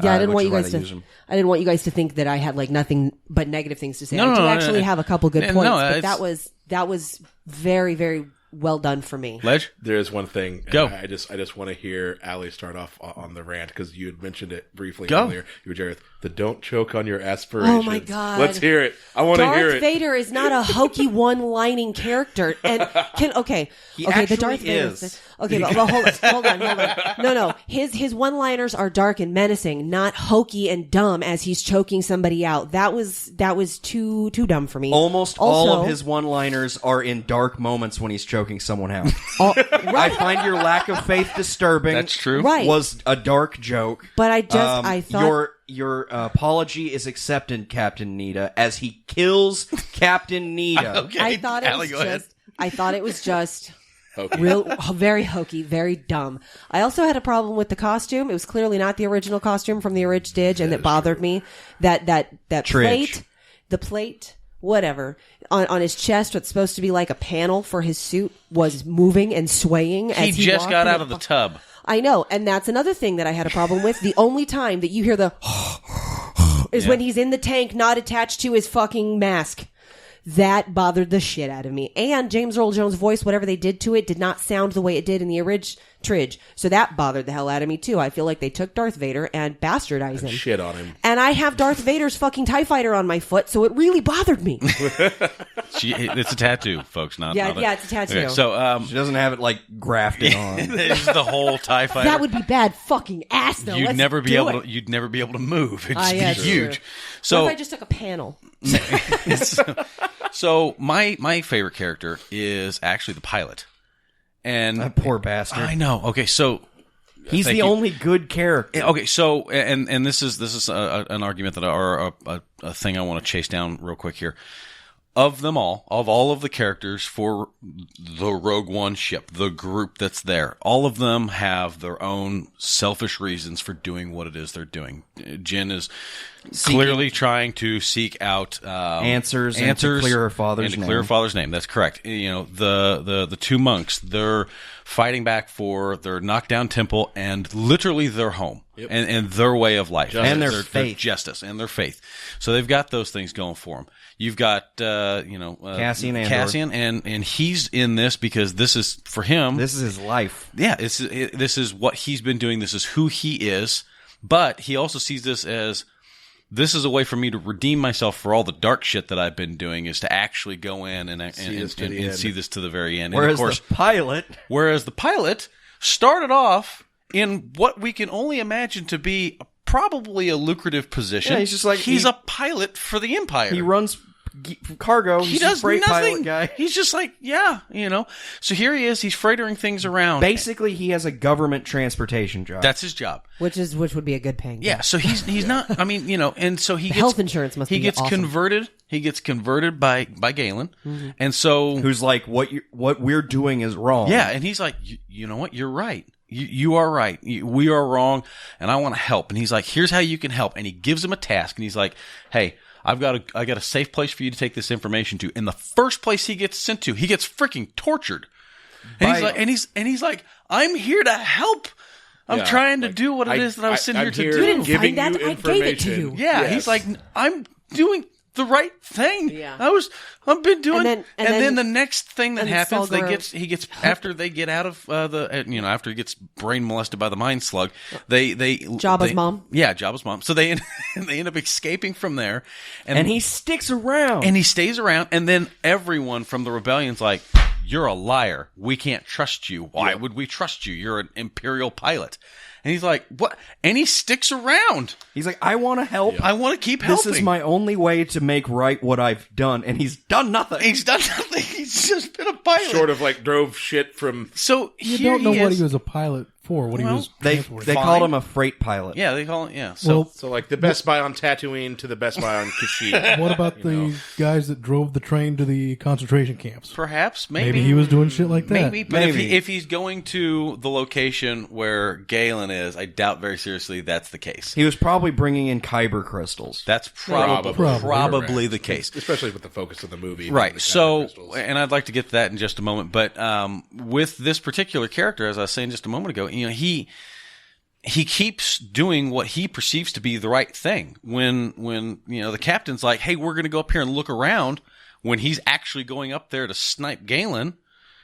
Yeah, I didn't want which you is why guys they to. use him. I didn't want you guys to think that I had like nothing but negative things to say. No, I do no, actually no. have a couple good No, points, no, but it's- that was very, very well done for me. Ledge? There is one thing. Go. I just want to hear Allie start off on the rant, because you had mentioned it briefly Go. earlier. You were Jareth. The don't choke on your aspirations. Oh my God. Let's hear it. I want to hear Darth it. Vader is not a hokey one-lining character, and He the actually Darth Vader is. okay, but hold on. No, his one-liners are dark and menacing, not hokey and dumb as he's choking somebody out. That was too dumb for me. Almost all Also- of his one-liners are in dark moments when he's choking someone out. Right. I find your lack of faith disturbing. That's true. Right. Was a dark joke. But I thought Your apology is accepted, Captain Nita, as he kills Captain Nita. Okay. I thought it Allie, was go ahead. just. I thought it was just Okay. very hokey, very dumb. I also had a problem with the costume. It was clearly not the original costume from the Dig, and that bothered me. That Tridge. plate, whatever, on his chest, what's supposed to be like a panel for his suit, was moving and swaying as He he just walked, got and out of the tub. I know, and that's another thing that I had a problem with. The only time that you hear the is when he's in the tank, not attached to his fucking mask. That bothered the shit out of me. And James Earl Jones' voice, whatever they did to it, did not sound the way it did in the Tridge. So that bothered the hell out of me too. I feel like they took Darth Vader and bastardized him. Shit on him. And I have Darth Vader's fucking TIE fighter on my foot, so it really bothered me. It's a tattoo, folks. Not it's a tattoo. Okay, so She doesn't have it like grafted on. it's the whole TIE fighter. That would be bad fucking ass though. You'd never be able to move. It'd just be huge. True. So what if I just took a panel? So my favorite character is actually the pilot. And That poor bastard. I know. Okay, so He's the only good character. Okay, so and this is an argument that or a thing I want to chase down real quick here. Of them all of the characters for the Rogue One ship, the group that's there, all of them have their own selfish reasons for doing what it is they're doing. Jyn is clearly trying to seek out answers and to clear her father's name. Clear her father's name. That's correct. You know, the two monks, they're fighting back for their knockdown temple and literally their home. Yep. And their way of life. And their faith. Their justice and their faith. So they've got those things going for them. You've got, Cassian Andor. Cassian, and he's in this because this is, for him... This is his life. Yeah, this is what he's been doing. This is who he is. But he also sees this as, this is a way for me to redeem myself for all the dark shit that I've been doing, is to actually go in and see this to the very end. Whereas and of course, the pilot started off in what we can only imagine to be probably a lucrative position. Yeah, he's just like... He's a pilot for the Empire. He runs cargo. He does a freight nothing. Pilot guy. He's just like, So here he is. He's freightering things around. Basically, he has a government transportation job. That's his job. Which would be a good paying. Yeah. So he's not. I mean, and so he gets health insurance must. He be gets awesome. converted. He gets converted by Galen, and so who's like, what we're doing is wrong. Yeah, and he's like, you know what? You're right. You are right. We are wrong, and I want to help. And he's like, here's how you can help. And he gives him a task, and he's like, hey, I got a safe place for you to take this information to. And the first place he gets sent to, he gets freaking tortured. And he's like, I'm here to help. I'm trying to do what it is that I was sitting here to do. You didn't find that? I gave it to you. Yeah, he's like, I'm doing the right thing. Yeah. I've been doing, and then the next thing that happens, he gets after they get out of after he gets brain molested by the mind slug, Jabba's mom. Yeah, Jabba's mom. So they end up escaping from there, and he sticks around, and he stays around, and then everyone from the rebellion's like, you're a liar. We can't trust you. Why would we trust you? You're an Imperial pilot. And he's like, what? And he sticks around. He's like, I want to help. Yeah. I want to keep helping. This is my only way to make right what I've done. And he's done nothing. He's done nothing. He's just been a pilot. Short of like drove shit from... So you don't know what he was a pilot for, what he was... They called him a freight pilot. Yeah, they call him, yeah. So like the Best Buy on Tatooine to the Best Buy on Kashyyyk. What about the guys that drove the train to the concentration camps? Perhaps, maybe. Maybe he was doing shit like that. Maybe, but if he's going to the location where Galen is, I doubt very seriously that's the case. He was probably bringing in kyber crystals. That's probably the case. Especially with the focus of the movie. Right. So, and I'd like to get to that in just a moment, but with this particular character, as I was saying just a moment ago, he keeps doing what he perceives to be the right thing. When the captain's like, hey, we're going to go up here and look around, when he's actually going up there to snipe Galen,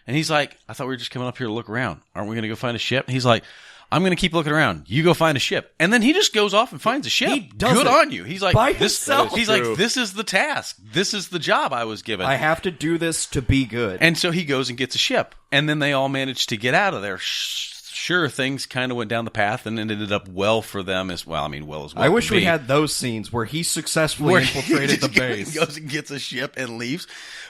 and he's like, I thought we were just coming up here to look around. Aren't we going to go find a ship? And he's like, I'm going to keep looking around. You go find a ship. And then he just goes off and finds a ship. He does Good it on you. He's like, by himself. He's like, this is the task. This is the job I was given. I have to do this to be good. And so he goes and gets a ship. And then they all manage to get out of there. Sure, things kind of went down the path and ended up well for them as well. I mean, well as well. I wish we had those scenes where he successfully infiltrated the base. He goes and gets a ship and leaves.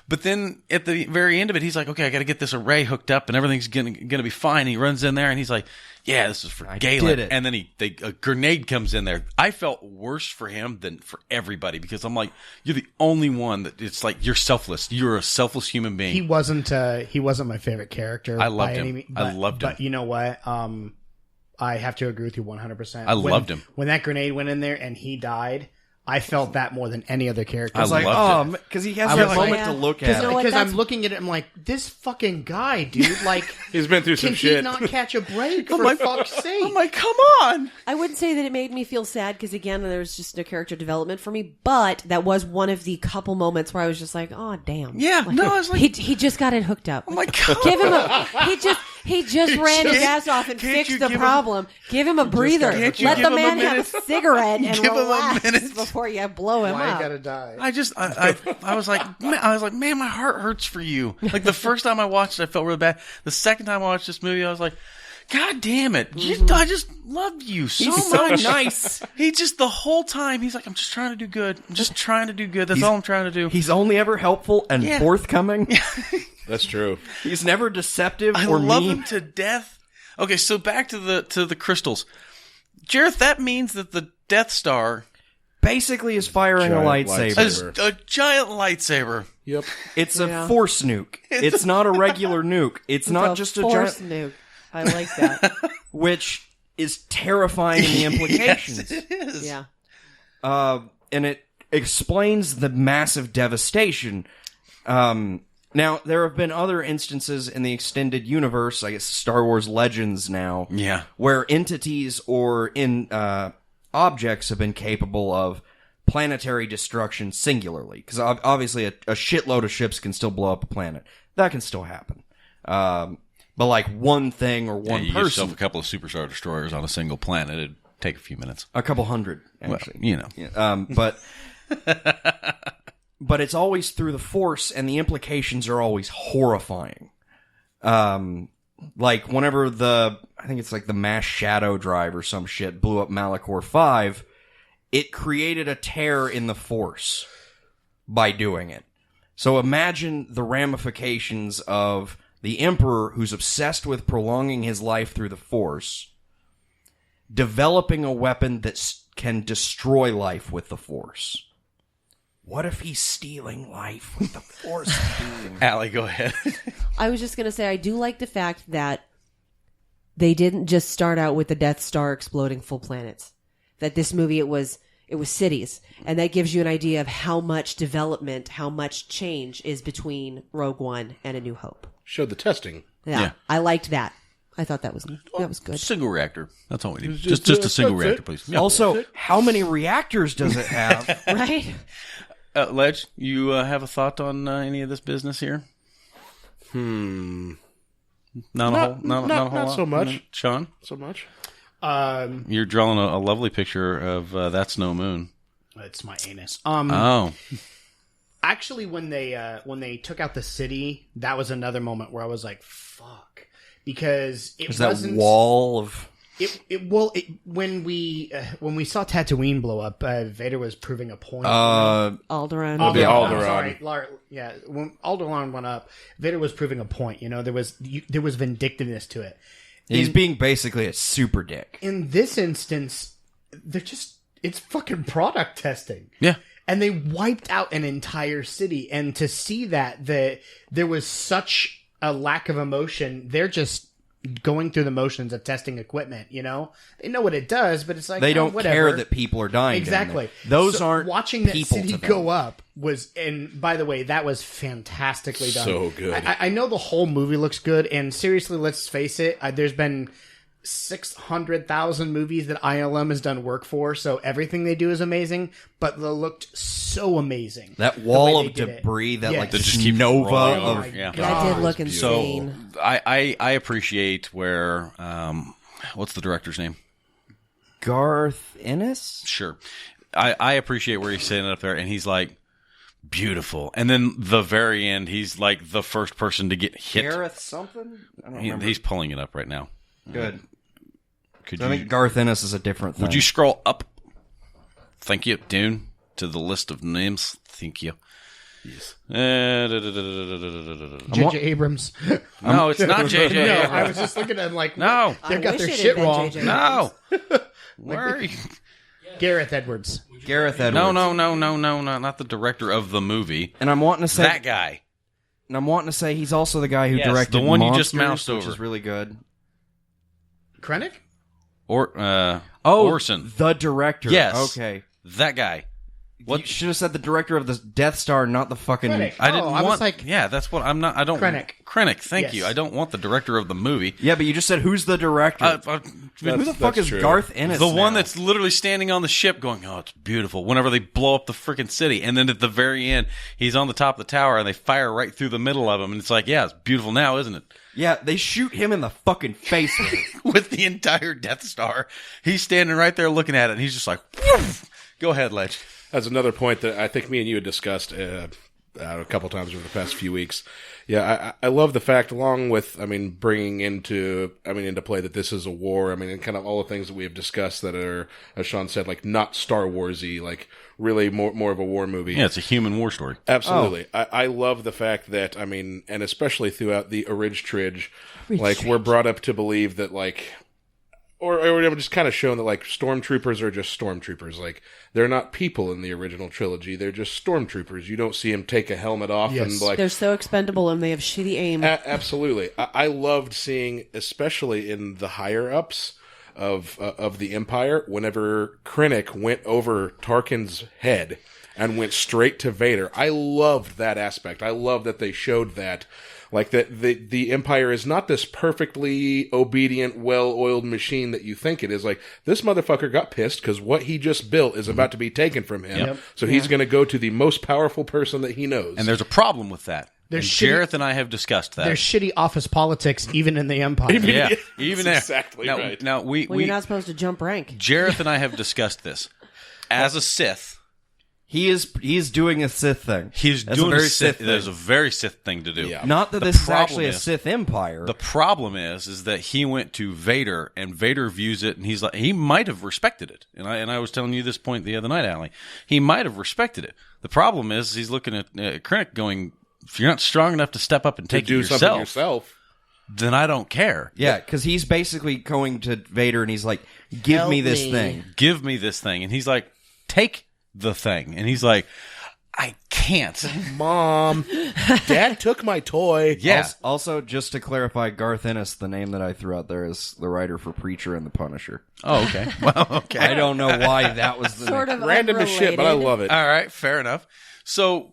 But then at the very end of it, he's like, okay, I got to get this array hooked up and everything's going to be fine. And he runs in there and he's like, yeah, this is for Galen. And then a grenade comes in there. I felt worse for him than for everybody because I'm like, you're the only one that it's like you're selfless. You're a selfless human being. He wasn't my favorite character. I loved him. I loved him. But you know what? I have to agree with you 100%. I loved him. When that grenade went in there and he died, I felt that more than any other character. I was like, because he has that moment to look at. Because I'm looking at it, I'm like, this fucking guy, dude, like, he's been through some shit. Can he not catch a break, for fuck's sake? I'm like, come on! I wouldn't say that it made me feel sad, because again, there was just no character development for me, but that was one of the couple moments where I was just like, oh, damn. Yeah, like, I was like... He just got it hooked up. Oh my God. Give him He just ran his ass off and fixed the problem. Give him a breather. Let the man have a cigarette and relax before you blow him Why up. you gotta die? I was like, man, my heart hurts for you. Like the first time I watched it, I felt really bad. The second time I watched this movie, I was like, God damn it! I just love you so much. Nice. He just the whole time he's like, I'm just trying to do good. I'm just trying to do good. That's all I'm trying to do. He's only ever helpful and forthcoming. That's true. He's never deceptive I or love mean. him to death. Okay, so back to the crystals. Jareth, that means that the Death Star Basically is firing a Giant lightsaber. is a giant lightsaber. Yep. It's a force nuke. It's not a regular nuke. It's not just a force giant... nuke. I like that. Which is terrifying in the implications. Yes, it is. Yeah. And it explains the massive devastation. Now, there have been other instances in the extended universe, I guess Star Wars Legends now, Yeah. where entities or objects have been capable of planetary destruction singularly. Because obviously a shitload of ships can still blow up a planet. That can still happen. But like one thing or one You get yourself person, a couple of superstar destroyers on a single planet. It'd take a few minutes. a couple hundred, actually. Well, you know. Yeah, but it's always through the Force, and the implications are always horrifying. Like whenever I think it's like the mass shadow drive or some shit blew up Malachor 5, it created a tear in the Force by doing it. So imagine the ramifications of the Emperor, who's obsessed with prolonging his life through the Force, developing a weapon that can destroy life with the Force. What if he's stealing life with the Force? Allie, go ahead. I was just going to say, I do like the fact that they didn't just start out with the Death Star exploding full planets. That this movie, it was cities. And that gives you an idea of how much development, how much change is between Rogue One and A New Hope. Showed the testing. Yeah. I liked that. I thought that was good. Single reactor. That's all we need. Just a single reactor, please. Yeah. Also, how many reactors does it have? Right? Ledge, you have a thought on any of this business here? Not a whole so lot? much. Sean? So much. You're drawing a lovely picture of That's No Moon. It's my anus. Oh. Actually, when they took out the city, that was another moment where I was like, "Fuck," because it Is that wasn't wall of... when we saw Tatooine blow up, Vader was proving a point. Alderaan. Alderaan. Sorry, when Alderaan went up, Vader was proving a point. You know, there was vindictiveness to it. He's being basically a super dick. In this instance, it's fucking product testing. Yeah. And they wiped out an entire city. And to see that there was such a lack of emotion, they're just going through the motions of testing equipment, you know? They know what it does, but it's like, They don't whatever. care that people are dying. Exactly. Those aren't watching that people city to them. go up was, and by the way, that was fantastically done. So good. I know the whole movie looks good, and seriously, let's face it, there's been 600,000 movies that ILM has done work for, so everything they do is amazing, but they looked so amazing. That wall the way of they did it. debris, that Yes. like That just keeps nova rolling of... over. Yeah. That did look So insane. I appreciate where what's the director's name? Garth Ennis? Sure. I appreciate where he's sitting up there and he's like beautiful. And then the very end he's like the first person to get hit. Gareth something? I don't remember. He's pulling it up right now. Good. Could I you think Garth Ennis is a different thing. would you scroll up? Thank you, Dune, to the list of names. Thank you. Yes. J.J. Abrams. No, it's not J.J. No, Abrams. I was just looking at him like, No. they've got wish their it had shit been wrong. J.J. No. Where are you? Gareth Edwards. Gareth Edwards. No, not the director of the movie. And I'm wanting to say... That guy. And I'm wanting to say he's also the guy who Yes, directed the one you just Monsters, moused which over. is really good. Krennic? Orson. The director. Yes. Okay. That guy. You should have said the director of the Death Star, not the fucking... Krennic. I didn't I want... was like... Yeah, that's what I'm not... I don't... Krennic. Thank Yes. you. I don't want the director of the movie. Yeah, but you just said, who's the director? Who the fuck is true. Garth Ennis The one now? that's literally standing on the ship going, oh, it's beautiful, whenever they blow up the freaking city. And then at the very end, he's on the top of the tower, and they fire right through the middle of him. And it's like, yeah, it's beautiful now, isn't it? Yeah, they shoot him in the fucking face with it. With the entire Death Star. He's standing right there looking at it, and he's just like, woof. Go ahead, Ledge. That's another point that I think me and you had discussed a couple times over the past few weeks. Yeah, I love the fact, along with, bringing into play that this is a war. And kind of all the things that we have discussed that are, as Sean said, like not Star Warsy, like really more of a war movie. Yeah, it's a human war story. Absolutely. I love the fact that, and especially throughout the Tridge, like we're brought up to believe that like, or just kind of shown that like stormtroopers are just stormtroopers. Like they're not people in the original trilogy. They're just stormtroopers. You don't see them take a helmet off and like they're so expendable and they have shitty aim. Absolutely. I loved seeing, especially in the higher ups of the Empire, whenever Krennic went over Tarkin's head and went straight to Vader. I loved that aspect. I love that they showed that. Like that the Empire is not this perfectly obedient, well-oiled machine that you think it is. Like, this motherfucker got pissed because what he just built is about to be taken from him. Yep. So he's going to go to the most powerful person that he knows. And there's a problem with that. And Jareth and I have discussed that. There's shitty office politics even in the Empire. Yeah, even there. Exactly now, right. Now, you're not supposed to jump rank. Jareth and I have discussed this. As a Sith... He's doing a Sith thing. That's doing a very a Sith thing. There's a very Sith thing to do. Yeah. Not that this is actually a Sith Empire. The problem is that he went to Vader, and Vader views it, and he's like, he might have respected it. And I was telling you this point the other night, Allie. He might have respected it. The problem is he's looking at Krennic going, if you're not strong enough to step up and take do it something yourself, then I don't care. Yeah, because he's basically going to Vader, and he's like, give me this thing. Give me this thing. And he's like, take the thing. And he's like, I can't. Mom, Dad took my toy. Yeah. Also, just to clarify, Garth Ennis, the name that I threw out there, is the writer for Preacher and The Punisher. Oh, okay. Well, okay. I don't know why that was the Sort of Random as shit, but I love it. All right, fair enough. So,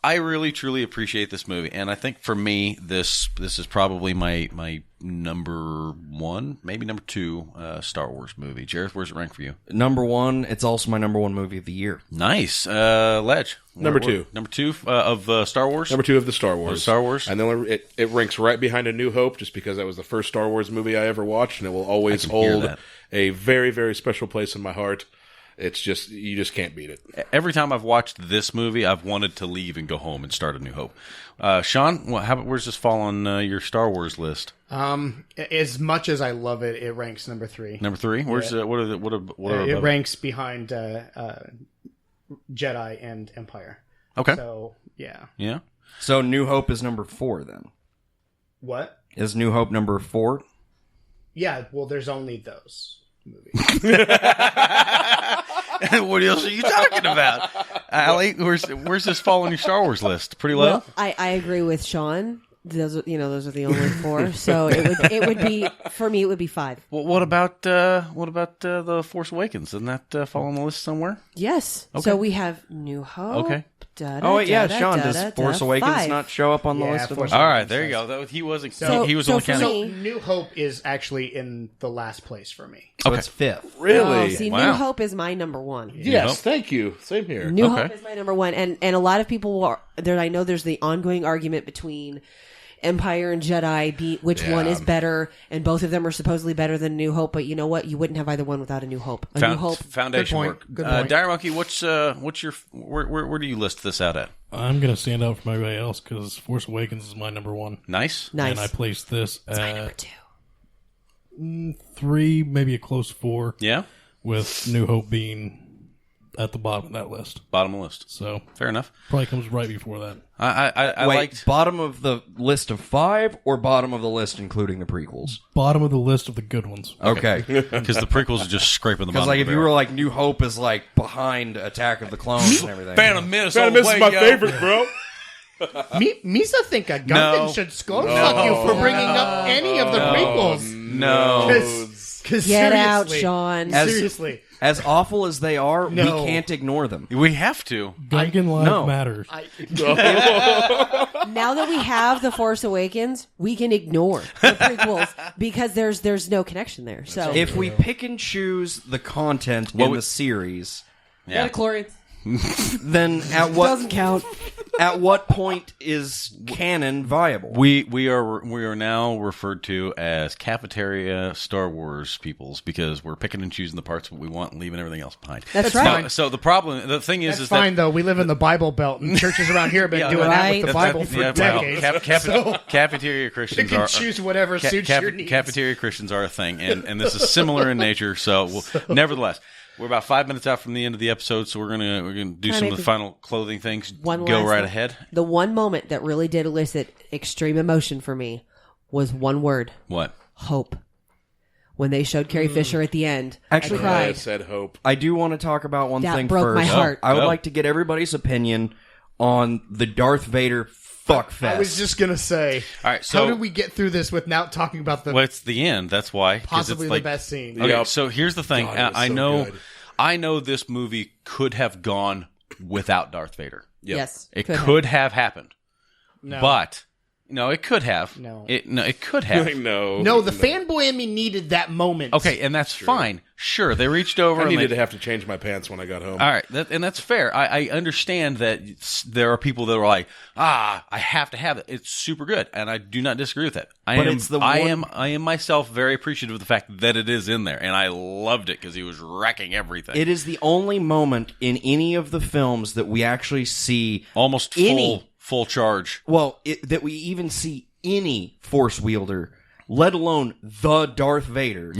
I really truly appreciate this movie, and I think for me, this is probably my number one, maybe number two Star Wars movie. Jareth, where's it rank for you? Number one. It's also my number one movie of the year. Nice, Ledge. Number two. Number two of Star Wars. Number two of the Star Wars. Star Wars, and then it ranks right behind A New Hope, just because that was the first Star Wars movie I ever watched, and it will always hold a very, very special place in my heart. It's just, you just can't beat it. Every time I've watched this movie, I've wanted to leave and go home and start A New Hope. Sean, where's this fall on your Star Wars list? As much as I love it, it ranks number 3. Number 3? Where's it ranks behind Jedi and Empire. Okay. So yeah. Yeah. So New Hope is number 4 then. What? Is New Hope number 4? Yeah. Well, there's only those movies. What else are you talking about, Allie? Where's this fall on your Star Wars list? Pretty low. Well, I agree with Sean. Those are the only 4. So it would be, for me, it would be 5. Well, what about the Force Awakens? Doesn't that fall on the list somewhere? Yes. Okay. So we have New Hope. Okay. Sean, does Force Awakens 5. not show up on the list? Force All right, there you go. He wasn't. He was only for counting. me- New Hope is actually in the last place for me. So it's 5th. Really? See, Wow. New Hope is my number 1. Yes, Hope. thank you. Same here. New Okay. Hope is my number 1, and a lot of people are there. I know there's the ongoing argument between Empire and Jedi, which one is better, and both of them are supposedly better than New Hope. But you know what? You wouldn't have either one without a New Hope. New Hope. Foundation Good point. work. Good point. Dire Monkey, what's your where do you list this out at? I'm going to stand out from everybody else because Force Awakens is my number 1. Nice. And I placed this my number at 2. 3, maybe a close 4, Yeah. with New Hope being at the bottom of that list. Bottom of the list. So Fair enough. probably comes right before that. I Wait, liked. bottom of the list of 5 or bottom of the list including the prequels? Bottom of the list of the good ones. Okay. Because the prequels are just scraping the bottom. Because like of if the you barrel. were like New Hope is like behind Attack of the Clones and everything. Phantom Menace, Phantom Menace is my favorite, bro. Misa think a Gungan No. should skull fuck you for bringing up any of the prequels. No. Get out, Sean. Seriously. As awful as they are, No. we can't ignore them. We have to. Gungan life no. matters. Now that we have The Force Awakens, we can ignore the prequels because there's no connection there. So If we pick and choose the content in the series, Yeah. Chlorine then at what doesn't count. at what point is canon viable? We are now referred to as cafeteria Star Wars peoples because we're picking and choosing the parts that we want and leaving everything else behind. That's Now, right. so the thing is, That's is fine, that though. We live in the Bible Belt, and churches around here have been doing that with the Bible for decades. Cafeteria You Christians can are choose whatever suits your needs. cafeteria Christians are a thing, and this is similar in nature. So, nevertheless. We're about 5 minutes out from the end of the episode, so we're gonna do some of the final clothing things. Go right ahead. The one moment that really did elicit extreme emotion for me was one word: What? hope. When they showed Carrie Fisher at the end, Actually, I I cried. said hope. I do want to talk about one That thing broke first. my heart. I would Go. like to get everybody's opinion on the Darth Vader fuckfest. I was just going to say, All right, so how did we get through this without talking about the well, it's the end. That's why. 'cause possibly it's like, the best scene? Okay, Yep. so here's the thing. God, it was I so know, good. I know this movie could have gone without Darth Vader. Yes, It could have happened, No. but no, it could have. No. It could have. No, the fanboy in me needed that moment. Okay, and that's fine. Sure, they reached over. I and needed they, to have to change my pants when I got home. All right, and that's fair. I understand that there are people that are like, I have to have it. It's super good, and I do not disagree with that. I am myself very appreciative of the fact that it is in there, and I loved it because he was wrecking everything. It is the only moment in any of the films that we actually see Almost full charge. Well, that we even see any Force wielder, let alone the Darth Vader,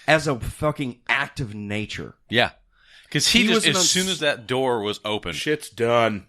as a fucking act of nature. Yeah, because He he was just an as soon as that door was open, Shit's done.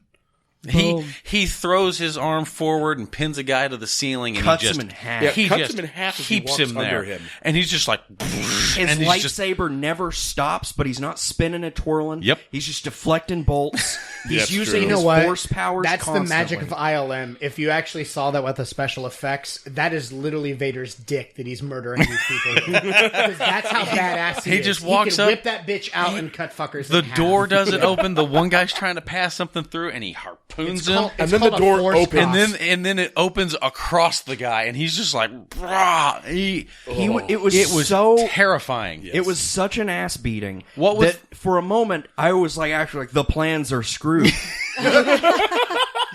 he throws his arm forward and pins a guy to the ceiling and Cuts he just him in half. Yeah, he cuts just him in half as he keeps walks him there, under him. and he's just like His and he's just- lightsaber never stops, but he's not spinning and twirling. Yep. He's just deflecting bolts. He's That's using true. You know his what? force powers That's constantly. the magic of ILM. If you actually saw that with the special effects, that is literally Vader's dick that he's murdering these people with. 'Cause that's how badass he is. just walks he can up- whip that bitch out and cut fuckers the in half. door doesn't open. The one guy's trying to pass something through, and he harpoons It's him. called- And it's then the called a door force opens. cross. And then it opens across the guy, and he's just like, "Brah." It was so terrifying. It was such an ass beating. What was- that for a moment I was like, actually, like the plans are screwed.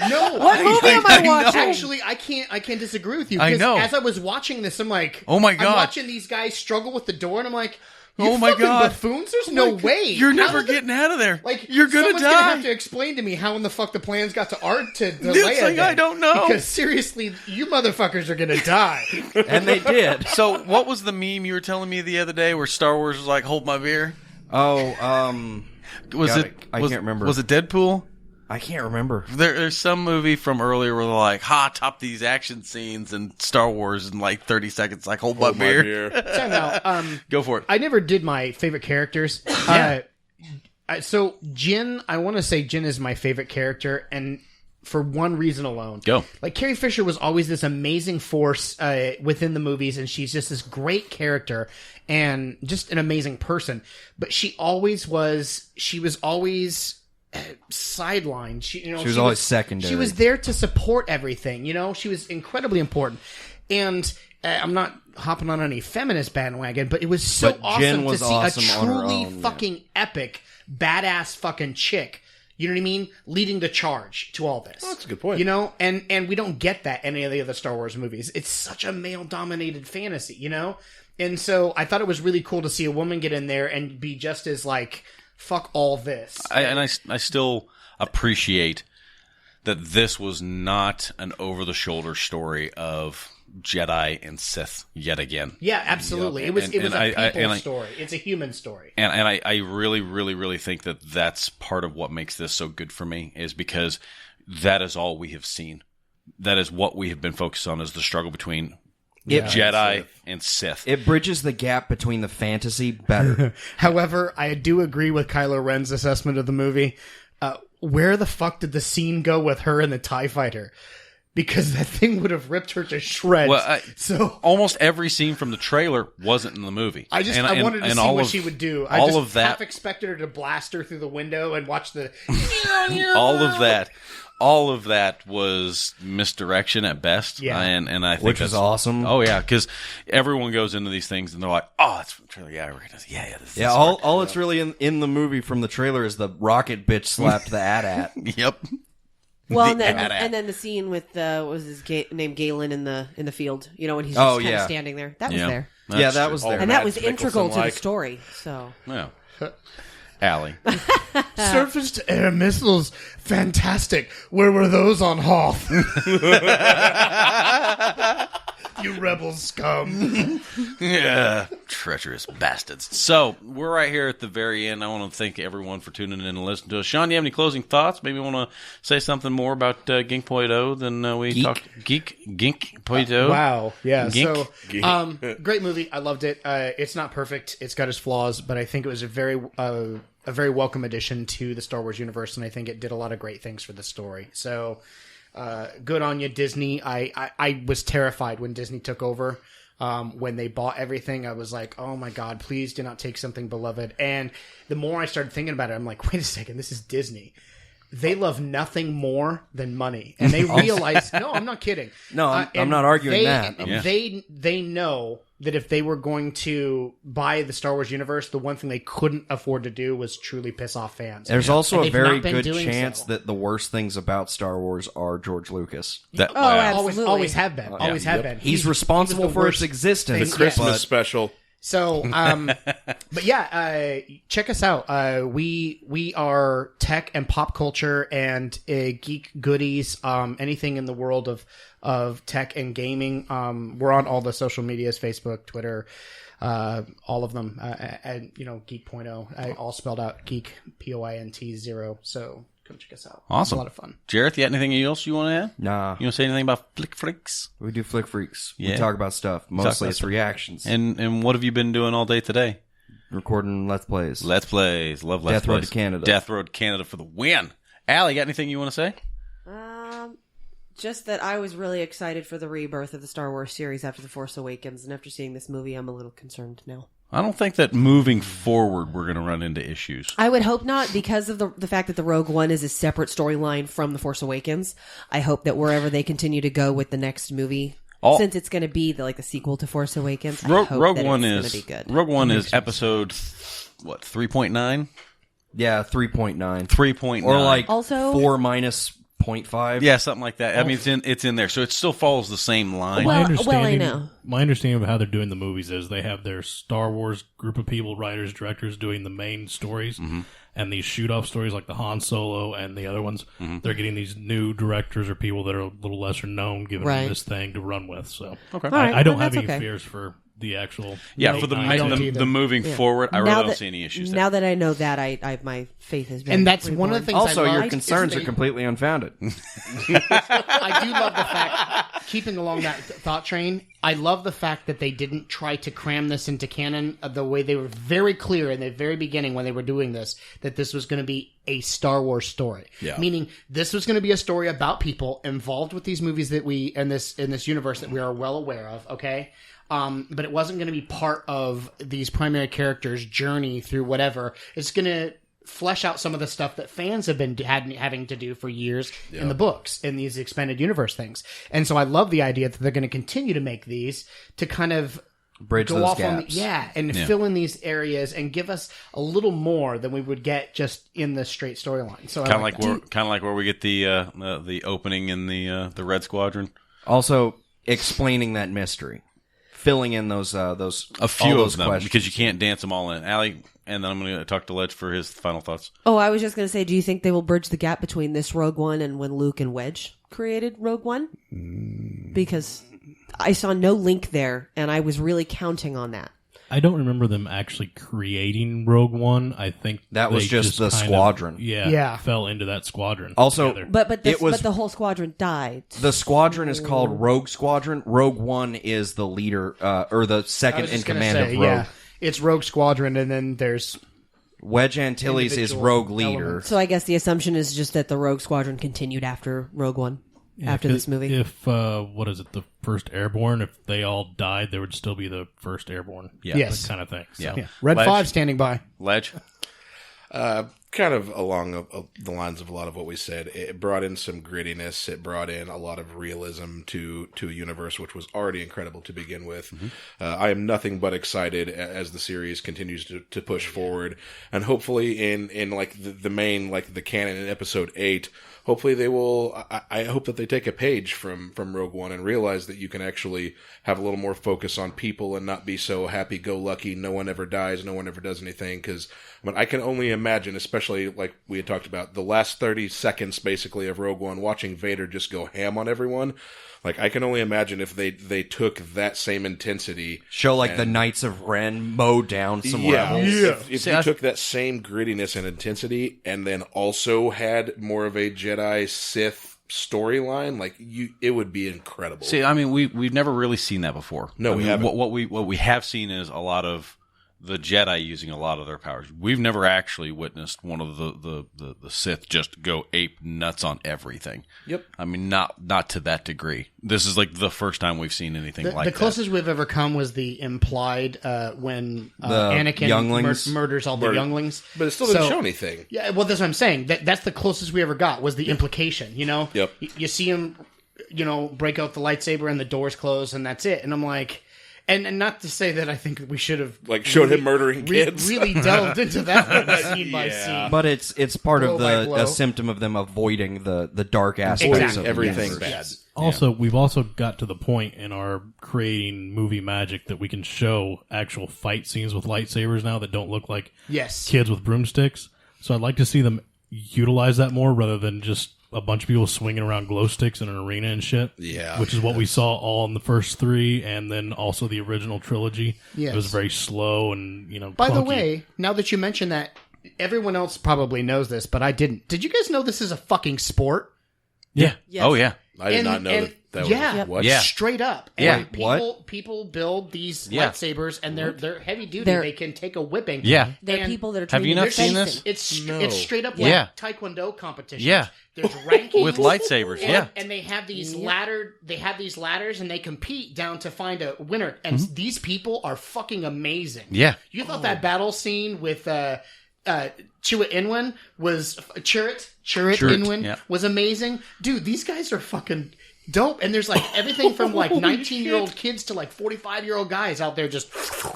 No, What movie am I watching? Actually, I can't disagree with you. I 'cause know. As I was watching this, I'm like, Oh my I'm God. watching these guys struggle with the door, and I'm like, you Oh my fucking God. buffoons! There's no way You're How never did the- getting out of there. Like you're gonna someone's die. Gonna have to explain to me how in the fuck the plans got to art to delay It's like, it. I don't know. Because seriously, you motherfuckers are gonna die. And they did. So, what was the meme you were telling me the other day where Star Wars was like, "Hold my beer"? Oh, Was God, it? I can't remember. Was it Deadpool? I can't remember. There's some movie from earlier where they're like, top these action scenes in Star Wars in like 30 seconds. Like, hold my Hold my beer. beer. Time out. Go for it. I never did my favorite characters. So Jin, I want to say Jin is my favorite character, and for one reason alone. Go. Like, Carrie Fisher was always this amazing force within the movies, and she's just this great character and just an amazing person. But she was always sidelined. She was always secondary. She was there to support everything. She was incredibly important. And I'm not hopping on any feminist bandwagon, but it was so But Jen awesome was to see awesome a on her truly own, yeah. fucking epic, badass fucking chick. You know what I mean? Leading the charge to all this. That's a good point. And we don't get that in any of the other Star Wars movies. It's such a male-dominated fantasy, And so I thought it was really cool to see a woman get in there and be just as like, fuck all this. I still appreciate that this was not an over-the-shoulder story of Jedi and Sith yet again. Yeah, absolutely. It was a people story. It's a human story. And I really, really, really think that that's part of what makes this so good for me is because that is all we have seen. That is what we have been focused on is the struggle between Jedi and Sith. It bridges the gap between the fantasy better. However, I do agree with Kylo Ren's assessment of the movie. Where the fuck did the scene go with her and the TIE fighter? because that thing would have ripped her to shreds. Well, so almost every scene from the trailer wasn't in the movie. I wanted to see what she would do. I all just of that, half expected her to blast her through the window and watch the all of that was misdirection at best. Yeah. And I think Which is awesome. Oh yeah, because everyone goes into these things and they're like, oh, it's from the trailer. Yeah, I recognize it. Yeah. This is all it's really in the movie from the trailer is the rocket bitch slapped the AT-AT. Yep. Well, and then the scene with what was his name, Galen in the field. You know, when he's just kind of standing there. That was there, That was there, and that was integral to the story. So yeah. Allie. surface to air missiles, fantastic. Where were those on Hoth? You rebel scum. Yeah, treacherous bastards. So, we're right here at the very end. I want to thank everyone for tuning in and listening to us. Sean, do you have any closing thoughts? Maybe you want to say something more about Gink.0 than we talked? Gink.0? Wow. Yeah. Gink? So, great movie. I loved it. It's not perfect. It's got its flaws, but I think it was a very welcome addition to the Star Wars universe, and I think it did a lot of great things for the story. So, good on you, Disney. I was terrified when Disney took over. When they bought everything, I was like, oh my God, please do not take something beloved. And the more I started thinking about it, I'm like, wait a second, this is Disney. They love nothing more than money. And they realize, no, I'm not kidding. No, I'm not arguing that. They know that if they were going to buy the Star Wars universe, the one thing they couldn't afford to do was truly piss off fans. There's also a very good chance that the worst things about Star Wars are George Lucas. Absolutely. Always have been. Always have been. He's responsible for its existence. The Christmas special. So, but yeah, check us out. We are tech and pop culture and geek goodies. Anything in the world of tech and gaming. We're on all the social medias: Facebook, Twitter, all of them. And Geek.0, all spelled out. Geek POINT 0. So come check us out. Awesome, it's a lot of fun. Jareth, you got anything else you want to add? Nah. You want to say anything about Flick Freaks? We do Flick Freaks. Yeah. We talk about stuff. Mostly it's reactions. And what have you been doing all day today? Recording Let's Plays. Let's Plays. Love Let's Death Plays. Road to Canada. Death Road to Canada for the win. Allie, got anything you want to say? Just that I was really excited for the rebirth of the Star Wars series after The Force Awakens, and after seeing this movie, I'm a little concerned now. I don't think that moving forward we're going to run into issues. I would hope not, because of the fact that the Rogue One is a separate storyline from The Force Awakens. I hope that wherever they continue to go with the next movie, since it's going to be the sequel to Force Awakens, I hope Rogue that One it's is going to be good. Rogue One is episode 3.9? Yeah, 3.9. 3.9. Or like Also- 4 minus 0.5. Yeah, something like that. I mean, it's in there, so it still follows the same line. Well, I know. My understanding of how they're doing the movies is they have their Star Wars group of people, writers, directors, doing the main stories, and these shoot-off stories like the Han Solo and the other ones, they're getting these new directors or people that are a little lesser known, giving them this thing to run with. So Okay. I don't have that's any okay. fears for the actual... For the moving forward, I really don't see any issues there. Now that I know that, I my faith has been And that's reborn. one of the things Also, I your liked concerns is are they- completely unfounded. I do love the fact, keeping along that thought train, I love the fact that they didn't try to cram this into canon the way they were very clear in the very beginning when they were doing this, that this was going to be a Star Wars story. Yeah. Meaning this was going to be a story about people involved with these movies that in this universe that we are well aware of, okay? But it wasn't going to be part of these primary characters' journey through whatever. It's going to flesh out some of the stuff that fans have been having to do for years in the books, in these expanded universe things. And so I love the idea that they're going to continue to make these to kind of Bridge go those off gaps. and fill in these areas and give us a little more than we would get just in the straight storyline. So Kind of like where we get the opening in the Red Squadron. Also, explaining that mystery. Filling in those A few all of those them, questions. because you can't dance them all in. Allie, and then I'm going to talk to Ledge for his final thoughts. Oh, I was just going to say, do you think they will bridge the gap between this Rogue One and when Luke and Wedge created Rogue One? Because I saw no link there, and I was really counting on that. I don't remember them actually creating Rogue One. I think That was they just the kind of- squadron. Yeah. fell into that squadron. Also, together. But It was- the whole squadron died. The squadron is called Rogue Squadron. Rogue One is the leader, or the I second was in just gonna command say, of Rogue. yeah, it's Rogue Squadron, and then there's Wedge Antilles is Individual Rogue leader. elements. So I guess the assumption is just that the Rogue Squadron continued after Rogue One. after this movie. If, what is it, the first Airborne, if they all died, there would still be the first Airborne. Yeah. Yes. That kind of thing. So. Yeah. Red Ledge? 5 standing by. Ledge? Kind of along the lines of a lot of what we said. It brought in some grittiness. It brought in a lot of realism to a universe which was already incredible to begin with. Mm-hmm. I am nothing but excited as the series continues to push forward, and hopefully in like the main, like the canon in episode 8. Hopefully they will. I hope that they take a page from Rogue One and realize that you can actually have a little more focus on people and not be so happy-go-lucky. No one ever dies. No one ever does anything. Because I can only imagine, especially like we had talked about, the last 30 seconds basically of Rogue One, watching Vader just go ham on everyone. Like, I can only imagine if they took that same intensity. Show like the Knights of Ren mow down someone else. If you took that same grittiness and intensity and then also had more of a Jedi Sith storyline, like it would be incredible. See, I mean, we've never really seen that before. No, we haven't. What we have seen is a lot of the Jedi using a lot of their powers. We've never actually witnessed one of the Sith just go ape nuts on everything. Yep. I mean, not to that degree. This is like the first time we've seen anything like that. The closest we've ever come was the implied when The Anakin younglings? murders all the younglings. But it still didn't show anything. Yeah, well, that's what I'm saying. That's the closest we ever got was the implication, you know? Yep. You see him, break out the lightsaber and the doors close and that's it. And I'm like... And not to say that I think we should have showed him murdering kids. Really delved into that one scene by scene. But it's part Blow of by blow. a symptom of them avoiding the dark aspects Exactly. of Everything the bad. Also, we've also got to the point in our creating movie magic that we can show actual fight scenes with lightsabers now that don't look like Yes. kids with broomsticks. So I'd like to see them utilize that more rather than just a bunch of people swinging around glow sticks in an arena and shit. Yeah. Which is what we saw all in the first 3 and then also the original trilogy. Yes. It was very slow and, By the clunky. way, now that you mention that, everyone else probably knows this, but I didn't. Did you guys know this is a fucking sport? Yeah. Yes. Oh yeah. I did not know that yeah, was what? Yeah. straight up. Yeah. And people build these Yeah. lightsabers, and they're heavy duty. They're- They can take a whipping. Yeah. They're And people that are Have trained you in not fencing. seen this? It's straight up like Yeah. Taekwondo competitions. Yeah. There's rankings With lightsabers. and, Yeah. and they have these ladders, and they compete down to find a winner. And these people are fucking amazing. Yeah. You thought that battle scene with Chirrut Inwin was Chirrut Inwin yeah. was amazing, dude. These guys are fucking dope, and there's like everything from like 19-year-old kids to like 45-year-old guys out there just.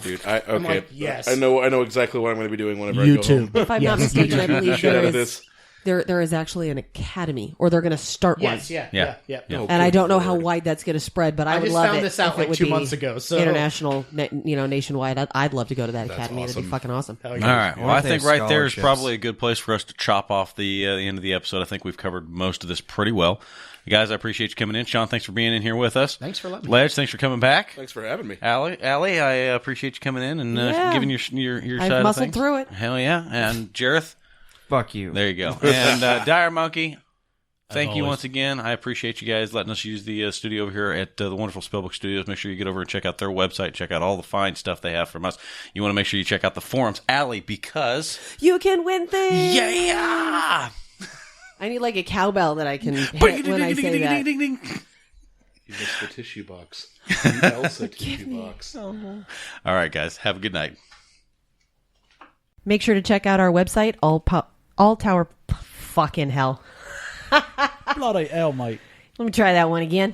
Dude, I'm like, yes. I know exactly what I'm going to be doing whenever I go home. If I'm not mistaken, I believe Shit out there of is, this. there is actually an academy, or they're going to start one. Yes, yeah. Yeah. And I don't know how wide that's going to spread, but I would just love found it this out if like it would 2 be months ago, so- international, nationwide. I'd love to go to that academy. That'd awesome. be fucking awesome. All right. Well, I they think have right there is scholarships? probably a good place for us to chop off the end of the episode. I think we've covered most of this pretty well. Guys, I appreciate you coming in. Sean, thanks for being in here with us. Thanks for letting me. Ledge, thanks for coming back. Thanks for having me. Allie, I appreciate you coming in and Yeah. giving your I've side of muscled things. through it. Hell yeah. And Jareth, Fuck you. there you go. And Dire Monkey, thank you always. once again. I appreciate you guys letting us use the studio over here at the wonderful Spellbook Studios. Make sure you get over and check out their website. Check out all the fine stuff they have from us. You want to make sure you check out the forums, Allie, because You can win things. yeah. I need like a cowbell that I can hit when I say that. You missed the tissue box. The Elsa tissue box. All right, guys. Have a good night. Make sure to check out our website, all tower fucking hell. Bloody hell, mate. Let me try that one again.